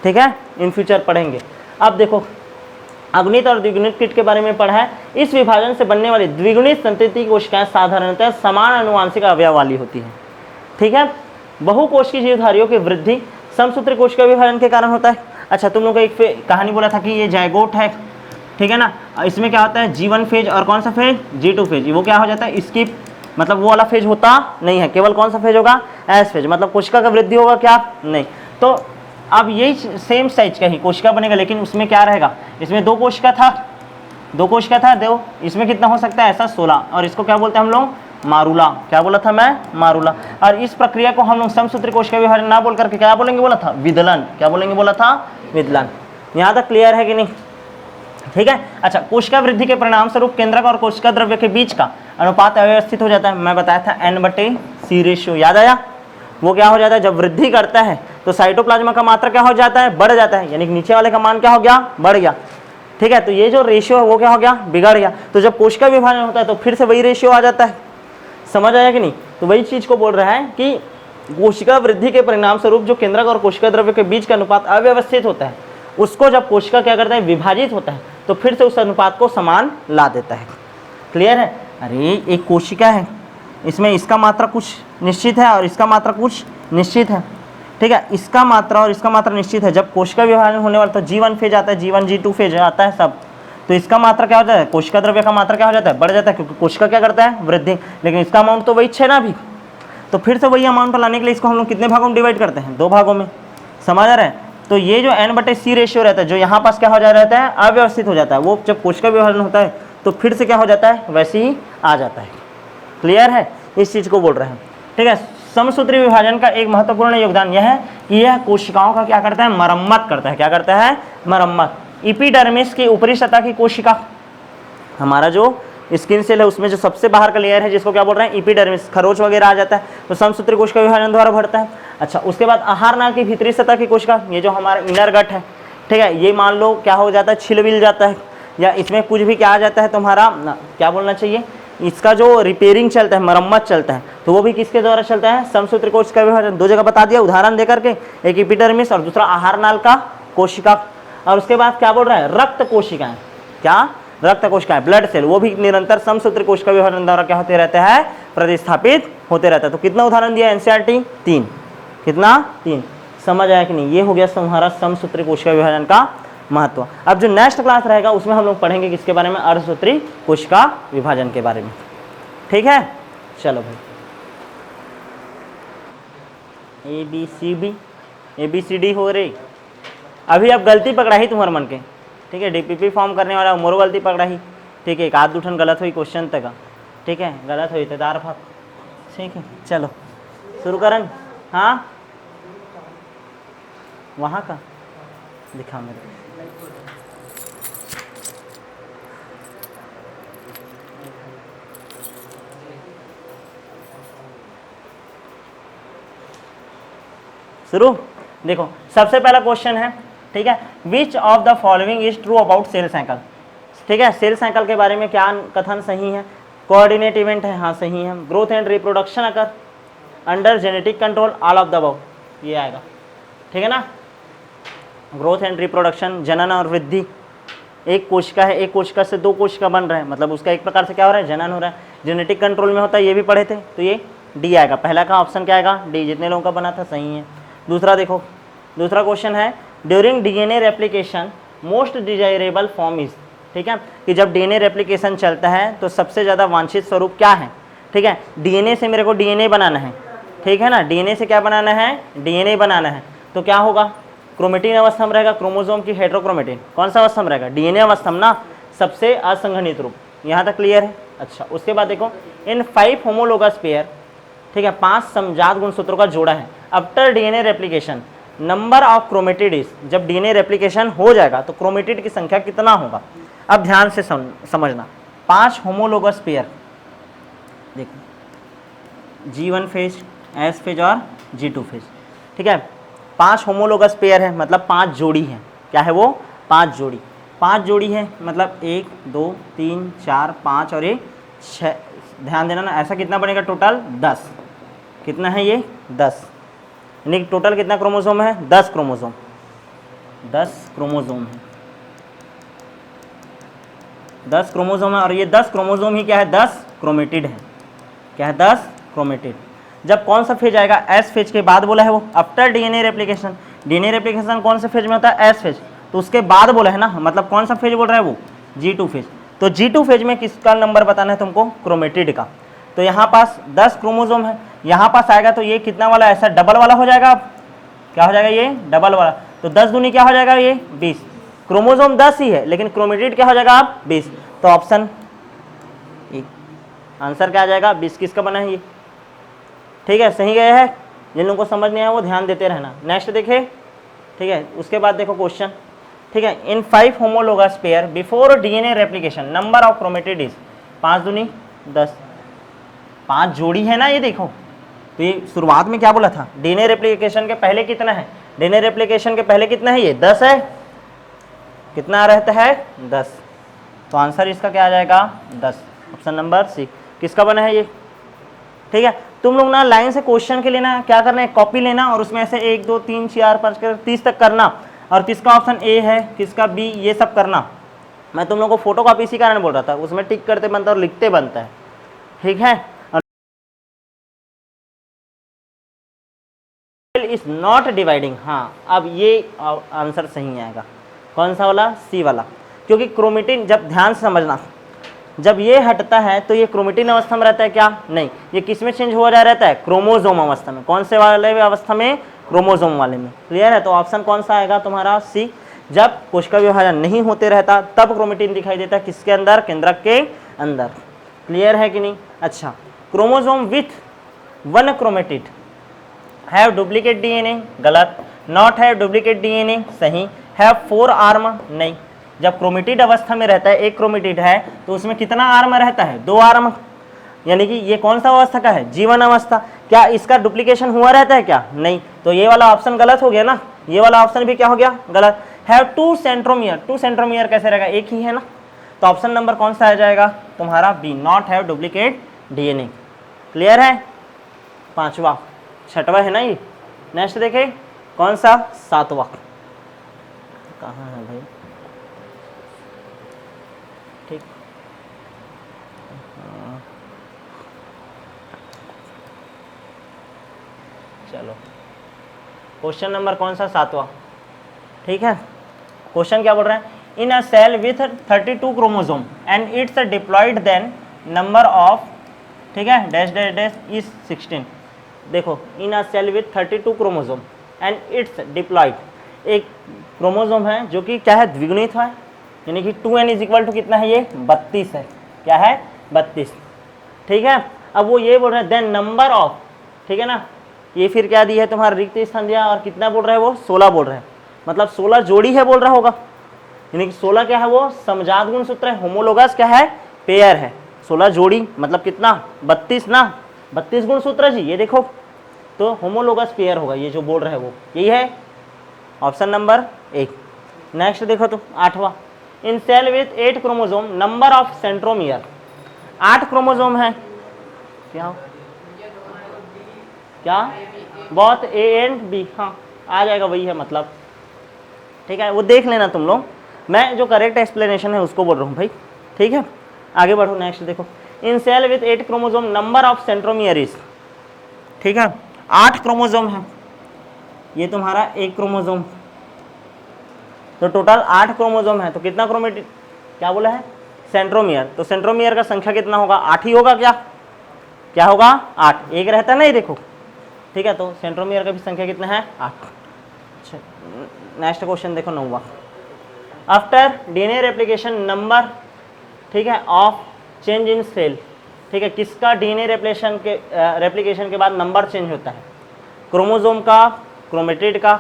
ठीक है, इन फ्यूचर पढ़ेंगे। अब देखो अगुणित और द्विगुणित कीट के बारे में पढ़ा है। इस विभाजन से बनने वाली द्विगुणित संतति कोशिकाएं साधारणतः समान आनुवांशिक अवयव वाली होती हैं। ठीक है, बहुकोशिकीय जीवधारियों की वृद्धि समसूत्री कोशिका विभाजन के कारण होता है। अच्छा, तुम लोग को एक कहानी बोला था कि ये जायगोट है, ठीक है ना, इसमें क्या होता है G1 फेज और कौन सा फेज, G2 फेज, वो क्या हो जाता है स्किप, मतलब वो वाला फेज होता नहीं है, केवल कौन सा फेज होगा, एस फेज, मतलब कोशिका का वृद्धि होगा क्या, नहीं। तो अब यही सेम साइज का ही कोशिका बनेगा, लेकिन उसमें क्या रहेगा, इसमें दो कोशिका था, दो, इसमें कितना हो सकता है ऐसा 16, और इसको क्या बोलते हैं हम लोग, मारूला। क्या बोला था मैं, मारूला। और इस प्रक्रिया को हम लोग समसूत्री कोशिका विभाजन ना बोल करके क्या बोलेंगे, बोला था विदलन। क्या बोलेंगे, बोला था विदलन। यहाँ तक क्लियर है कि नहीं? ठीक है। अच्छा, कोशिका वृद्धि के परिणाम स्वरूप केंद्रक और कोशिका द्रव्य के बीच का अनुपात अव्यवस्थित हो जाता है। मैं बताया था N/C रेशियो, याद आया? वो क्या हो जाता है, जब वृद्धि करता है तो साइटोप्लाज्मा का मात्रा क्या हो जाता है, बढ़ जाता है, यानी कि नीचे वाले का मान क्या हो गया, बढ़ गया। ठीक है, तो ये जो रेशियो है वो क्या हो गया, बिगड़ गया। तो जब कोशिका विभाजन होता है तो फिर से वही रेशियो आ जाता है। समझ आया कि नहीं? तो वही चीज को बोल रहा है कि कोशिका वृद्धि के परिणाम स्वरूप जो केंद्रक और कोशिका द्रव्य के बीच का अनुपात अव्यवस्थित होता है, उसको जब कोशिका क्या करता है, विभाजित होता है, तो फिर से उस अनुपात को समान ला देता है। क्लियर है? अरे एक कोशिका है, इसमें इसका मात्रा कुछ निश्चित है और इसका मात्रा कुछ निश्चित है। ठीक है, इसका मात्रा और इसका मात्रा निश्चित है। जब कोशिका विभाजन होने वाला तो G1 फेज आता है, G1 G2 फेज आता है सब, तो इसका मात्रा क्या हो जाता है, कोशिका द्रव्य का मात्रा क्या हो जाता है, बढ़ जाता है, क्योंकि कोशिका क्या करता है, वृद्धि। लेकिन इसका अमाउंट तो वही 6 ना भी, तो फिर से वही अमाउंट लाने के लिए इसको हम लोग कितने भागों में डिवाइड करते हैं, 2 भागों में। समझ आ रहा है? तो ये जो N/C रेशियो रहता है, जो यहाँ पास क्या हो जा रहता है, अव्यवस्थित हो जाता है, वो जब कोशिका विभाजन होता है तो फिर से क्या हो जाता है, वैसे ही आ जाता है। क्लियर है? इस चीज को बोल रहे हैं। ठीक है, समसूत्री विभाजन का एक महत्वपूर्ण योगदान यह है कि यह कोशिकाओं का क्या करता है, मरम्मत करता है। क्या करता है, मरम्मत। एपिडर्मिस की ऊपरी सतह की कोशिका, हमारा जो स्किन सेल है उसमें जो सबसे बाहर का लेयर है जिसको क्या बोल रहे हैं, एपिडर्मिस, खरोच वगैरह आ जाता है, तो समसूत्री कोशिका विभाजन द्वारा बढ़ता है। अच्छा, उसके बाद आहार नाल की भीतरी सतह की कोशिका, ये जो हमारा इनर गट है, ठीक है, ये मान लो क्या हो जाता है, छिल विल जाता है, या इसमें कुछ भी क्या आ जाता है तुम्हारा, क्या बोलना चाहिए, इसका जो रिपेयरिंग चलता है, मरम्मत चलता है, तो वो भी किसके द्वारा चलता है, समसूत्री कोशिका विभाजन। 2 जगह बता दिया उदाहरण दे करके, एक एपिडर्मिस और दूसरा आहार नाल का कोशिका। और उसके बाद क्या बोल रहा है, रक्त कोशिकाएं, क्या, रक्त कोशिकाएं, ब्लड सेल, वो भी निरंतर समसूत्री कोशिका विभाजन द्वारा क्या होते रहते हैं, प्रतिस्थापित होते रहता है। तो कितना उदाहरण दिया NCERT, 3। कितना, 3। समझ आया कि नहीं? ये हो गया तुम्हारा समसूत्री कोशिका विभाजन का महत्व। अब जो नेक्स्ट क्लास रहेगा उसमें हम लोग पढ़ेंगे किसके बारे में, अर्धसूत्री कोशिका विभाजन के बारे में। ठीक है, चलो भाई, ABCD हो रही। अभी अब गलती पकड़ा ही तुम्हारे मन के, ठीक है, DPP फॉर्म करने वाला मोरो गलती पकड़ा ही। ठीक है, एक आध दूठन गलत हुई क्वेश्चन तक, ठीक है, गलत हुई तो दार भाग। ठीक है, चलो शुरू करन। हाँ, वहाँ का दिखा मेरे, शुरू। देखो सबसे पहला क्वेश्चन है, ठीक है, which of the following is true about cell cycle. ठीक है, सेल साइकिल के बारे में क्या कथन सही है, कोऑर्डिनेट इवेंट है, हाँ सही है। Growth and reproduction occur under genetic control, all of the above, ये आएगा। ठीक है ना, ग्रोथ एंड रिप्रोडक्शन, जनन और वृद्धि, एक कोशिका है, एक कोशिका से 2 कोशिका बन रहे हैं, मतलब उसका एक प्रकार से क्या हो रहा है, जनन हो रहा है। जेनेटिक कंट्रोल में होता है, ये भी पढ़े थे, तो ये डी आएगा। पहला का ऑप्शन क्या आएगा, डी, जितने लोगों का बना था सही है। दूसरा देखो, दूसरा क्वेश्चन है, during DNA replication most desirable form is. ठीक है, कि जब DNA रेप्लिकेशन चलता है तो सबसे ज़्यादा वांछित स्वरूप क्या है। ठीक है, DNA से मेरे को DNA बनाना है, ठीक है ना, DNA से क्या बनाना है, DNA बनाना है, तो क्या होगा, क्रोमेटिन अवस्था में रहेगा, क्रोमोसोम की हेट्रोक्रोमेटिन, कौन सा अवस्था में रहेगा, DNA अवस्था में ना। सबसे असंघनित रूप। यहाँ तक क्लियर है? अच्छा, उसके बाद देखो इन 5 होमोलोगस पेयर, ठीक है, 5 समजात गुणसूत्रों का जोड़ा है। After DNA replication number of chromatid is, जब डीएनए रेप्लिकेशन हो जाएगा तो क्रोमेटिड की संख्या कितना होगा। अब ध्यान से समझना, 5 होमोलोगस पेयर, देखो G1 फेज, S फेज और G2 फेज, ठीक है। 5 होमोलोगस पेयर है मतलब 5 जोड़ी है। क्या है वो? 5 जोड़ी। 5 जोड़ी है मतलब 1 2 3 4 5 और 6। ध्यान देना ना, ऐसा कितना बनेगा टोटल? 10। कितना है ये? 10। यानी कि टोटल कितना क्रोमोसोम है? 10 क्रोमोसोम। 10 क्रोमोसोम है, 10 क्रोमोसोम है। और ये 10 क्रोमोसोम ही क्या है? 10 क्रोमेटिड है। क्या है? 10 क्रोमेटिड। जब कौन सा फेज आएगा? एस फेज के बाद बोला है वो, after DNA replication. DNA replication कौन से फेज में होता है? S phase. तो उसके बाद बोला है ना, मतलब कौन सा फेज बोल रहा है वो? G2 phase. तो G2 फेज में किसका नंबर बताना है तुमको? क्रोमेटिड का। तो यहाँ पास 10 क्रोमोसोम है, यहाँ पास आएगा तो ये कितना वाला? ऐसा डबल वाला हो जाएगा। अब क्या हो जाएगा? ये डबल वाला। तो 10 दूनी क्या हो जाएगा? ये 20। क्रोमोसोम 10 ही है लेकिन क्रोमेटिड क्या हो जाएगा? अब 20। तो ऑप्शन आंसर क्या आ जाएगा? 20 किसका बना है ये? ठीक है, सही गए है। जिन लोगों को समझ नहीं आया वो ध्यान देते रहना। नेक्स्ट देखे, ठीक है। उसके बाद देखो क्वेश्चन, ठीक है। इन 5 homologous pair before DNA replication number of chromatid is, 5 दूनी 10, 5 जोड़ी है ना ये। देखो तो ये शुरुआत में क्या बोला था? डीएनए रेप्लिकेशन के पहले कितना है? डीएनए रेप्लिकेशन के पहले कितना है? ये 10 है। कितना रहता है? 10। तो आंसर इसका क्या आ जाएगा? 10। ऑप्शन नंबर सी किसका बना है ये? ठीक है। तुम लोग ना लाइन से क्वेश्चन के लिए ना क्या करना है? कॉपी लेना और उसमें ऐसे 1 2 3 4 5 30 तक करना, और किसका ऑप्शन ए है, किसका बी, ये सब करना। मैं तुम लोग को फोटो कॉपी इसी कारण बोल रहा था, उसमें टिक करते बनता है और लिखते बनता है, ठीक है। इज नॉट डिवाइडिंग, हाँ अब ये आंसर सही आएगा। कौन सा वाला? सी वाला। क्योंकि क्रोमेटिन, जब ध्यान से समझना, जब ये हटता है तो ये क्रोमेटिन अवस्था में रहता है क्या? नहीं, ये किस में चेंज हो जा रहता है? क्रोमोसोम अवस्था में। कौन से वाले अवस्था में? क्रोमोसोम वाले में। क्लियर है? तो ऑप्शन कौन सा आएगा तुम्हारा? सी। जब कोशिका विभाजन नहीं होते रहता तब क्रोमेटिन दिखाई देता है किसके अंदर? केंद्रक के अंदर। क्लियर है कि नहीं? अच्छा, chromosome with 1 chromatid have duplicate DNA, गलत। नॉट हैव डुप्लीकेट डीएनए, सही। हैव 4 आर्म, नहीं। जब क्रोमेटिड अवस्था में रहता है, एक क्रोमेटिड है तो उसमें कितना आर्म रहता है? 2 आर्म। यानी कि ये कौन सा अवस्था का है? जीवन अवस्था। क्या इसका डुप्लीकेशन हुआ रहता है क्या? नहीं। तो ये वाला ऑप्शन गलत हो गया ना, ये वाला ऑप्शन भी क्या हो गया? गलत। हैव 2 सेंट्रोमियर, 2 सेंट्रोमियर कैसे रहेगा? एक ही है ना। तो ऑप्शन नंबर कौन सा आ जाएगा तुम्हारा? B, not have duplicate DNA. Clear है? 5वां, 6वां है ना ये। नेक्स्ट देखे कौन सा? 7वां। कहाँ है भाई? ठीक, चलो क्वेश्चन नंबर कौन सा? 7वां। ठीक है। क्वेश्चन क्या बोल रहे हैं? In a cell with 32 chromosome and it's diploid then number of, ठीक है, डैश डैश डैश इज 16। देखो, in a cell with 32 chromosome and it's diploid, एक क्रोमोसोम है जो कि क्या है? द्विगुणित है, यानी कि 2n इज इक्वल टू कितना है? ये 32 है। क्या है? 32। ठीक है। अब वो ये बोल रहे हैं देन नंबर ऑफ, ठीक है ना, ये फिर क्या दी है तुम्हारा? रिक्त स्थान दिया, और कितना बोल रहे हैं वो? 16 बोल रहे हैं। मतलब 16 जोड़ी है बोल रहा होगा, यानी कि 16 क्या है? वो समजात गुणसूत्र है। होमोलोगस क्या है? पेयर है। 16 जोड़ी मतलब कितना? 32 ना, 32 गुणसूत्र जी। ये देखो, तो होमोलोगस पेयर होगा ये जो बोल रहे हैं वो, यही है ऑप्शन नंबर 1। नेक्स्ट देखो तो 8वां, in cell with 8 chromosome number of centromere, 8 chromosome है। क्या क्या? बहुत ए एंड बी, हाँ आ जाएगा, वही है मतलब। ठीक है, वो देख लेना तुम लोग, मैं जो करेक्ट एक्सप्लेनेशन है उसको बोल रहा हूँ भाई। ठीक है, आगे बढ़ो। नेक्स्ट देखो, in cell with 8 chromosome number of centromere is, ठीक है, 8 क्रोमोसोम है ये तुम्हारा एक क्रोमोसोम, तो टोटल 8 क्रोमोसोम है। तो कितना क्रोमेटिड, क्या बोला है? सेंट्रोमियर। तो सेंट्रोमियर का संख्या कितना होगा? 8 ही होगा। क्या क्या होगा? 8। एक रहता है ना ये, देखो। ठीक है, तो सेंट्रोमियर का भी संख्या कितना है? 8। नेक्स्ट क्वेश्चन देखो 9वां, आफ्टर डीएनए रेप्लिकेशन नंबर ठीक है, ऑफ चेंज इन सेल, ठीक है, किसका डीएनए रेप्लिकेशन के बाद नंबर चेंज होता है, क्रोमोसोम का, क्रोमेटिड का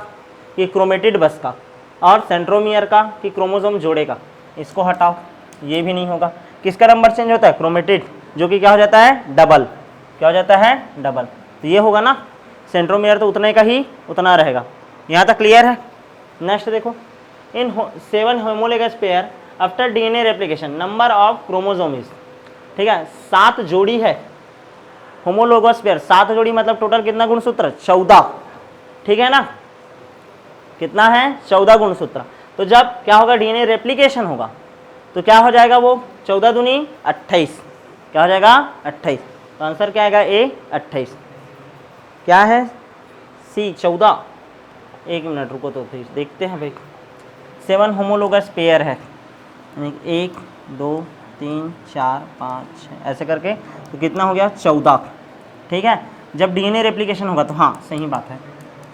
कि क्रोमेटिड बस का, और सेंट्रोमियर का कि क्रोमोसोम जोड़े का। इसको हटाओ, ये भी नहीं होगा। किसका नंबर चेंज होता है, क्रोमेटिड, जो कि क्या हो जाता है, डबल, क्या हो जाता है, डबल। तो ये होगा ना, सेंट्रोमियर तो उतने का ही उतना रहेगा। यहाँ तक क्लियर है। नेक्स्ट देखो, इन 7 homologous pair after DNA replication number of chromosome is, ठीक है, 7 जोड़ी है होमोलोगस पेयर, 7 जोड़ी मतलब टोटल कितना गुणसूत्र, 14, ठीक है ना, कितना है, 14 गुणसूत्र। तो जब क्या होगा, डीएनए रेप्लिकेशन होगा तो क्या हो जाएगा, वो 14 दूनी 28, क्या हो जाएगा, 28। तो आंसर क्या आएगा, ए 28। क्या है, सी 14। एक मिनट रुको तो फिर देखते हैं भाई। 7 होमोलोगस पेयर है, 1 2 3 4 5 6 ऐसे करके, तो कितना हो गया, 14, ठीक है। जब डीएनए रेप्लिकेशन होगा तो हाँ सही बात है,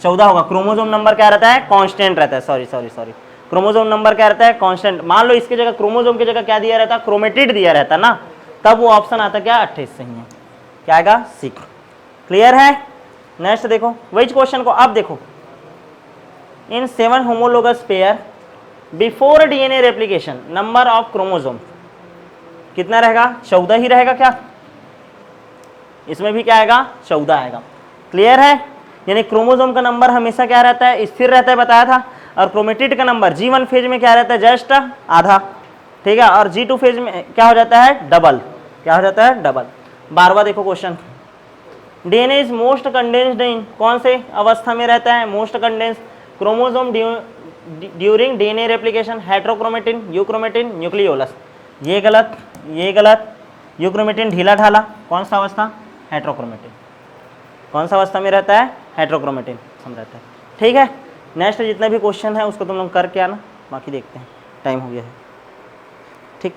14 होगा। क्रोमोसोम नंबर क्या रहता है, कांस्टेंट रहता है, सॉरी, क्रोमोसोम नंबर क्या रहता है, कांस्टेंट। मान लो इसकी जगह, क्रोमोसोम की जगह क्या दिया रहता, क्रोमेटिड दिया रहता ना, तब वो ऑप्शन आता क्या, 28 सही है, क्या आएगा, सी। क्लियर है। नेक्स्ट देखो, वही क्वेश्चन को अब देखो, इन 7 homologous pair before DNA replication number of chromosome कितना रहेगा, 14 ही रहेगा क्या, इसमें भी क्या आएगा, 14 आएगा। क्लियर है। यानी क्रोमोसोम का नंबर हमेशा क्या रहता है, स्थिर रहता है, बताया था। और क्रोमेटिड का नंबर G1 फेज में क्या रहता है, जस्ट आधा, ठीक है। और G2 फेज में क्या हो जाता है, डबल, क्या हो जाता है, डबल। 12वां देखो question, DNA is most condensed in, कौन से अवस्था में रहता है, most condense, chromosome during DNA replication, heterochromatin, euchromatin, nucleolus. ये गलत, ये गलत। यूक्रोमेटिन ढीला ढाला, कौन सा अवस्था, हेट्रोक्रोमेटिन, कौन सा अवस्था में रहता है, हेट्रोक्रोमेटिन हम रहता है, ठीक है। नेक्स्ट जितना भी क्वेश्चन है उसको तुम लोग करके आना, बाकी देखते हैं, टाइम हो गया है, ठीक।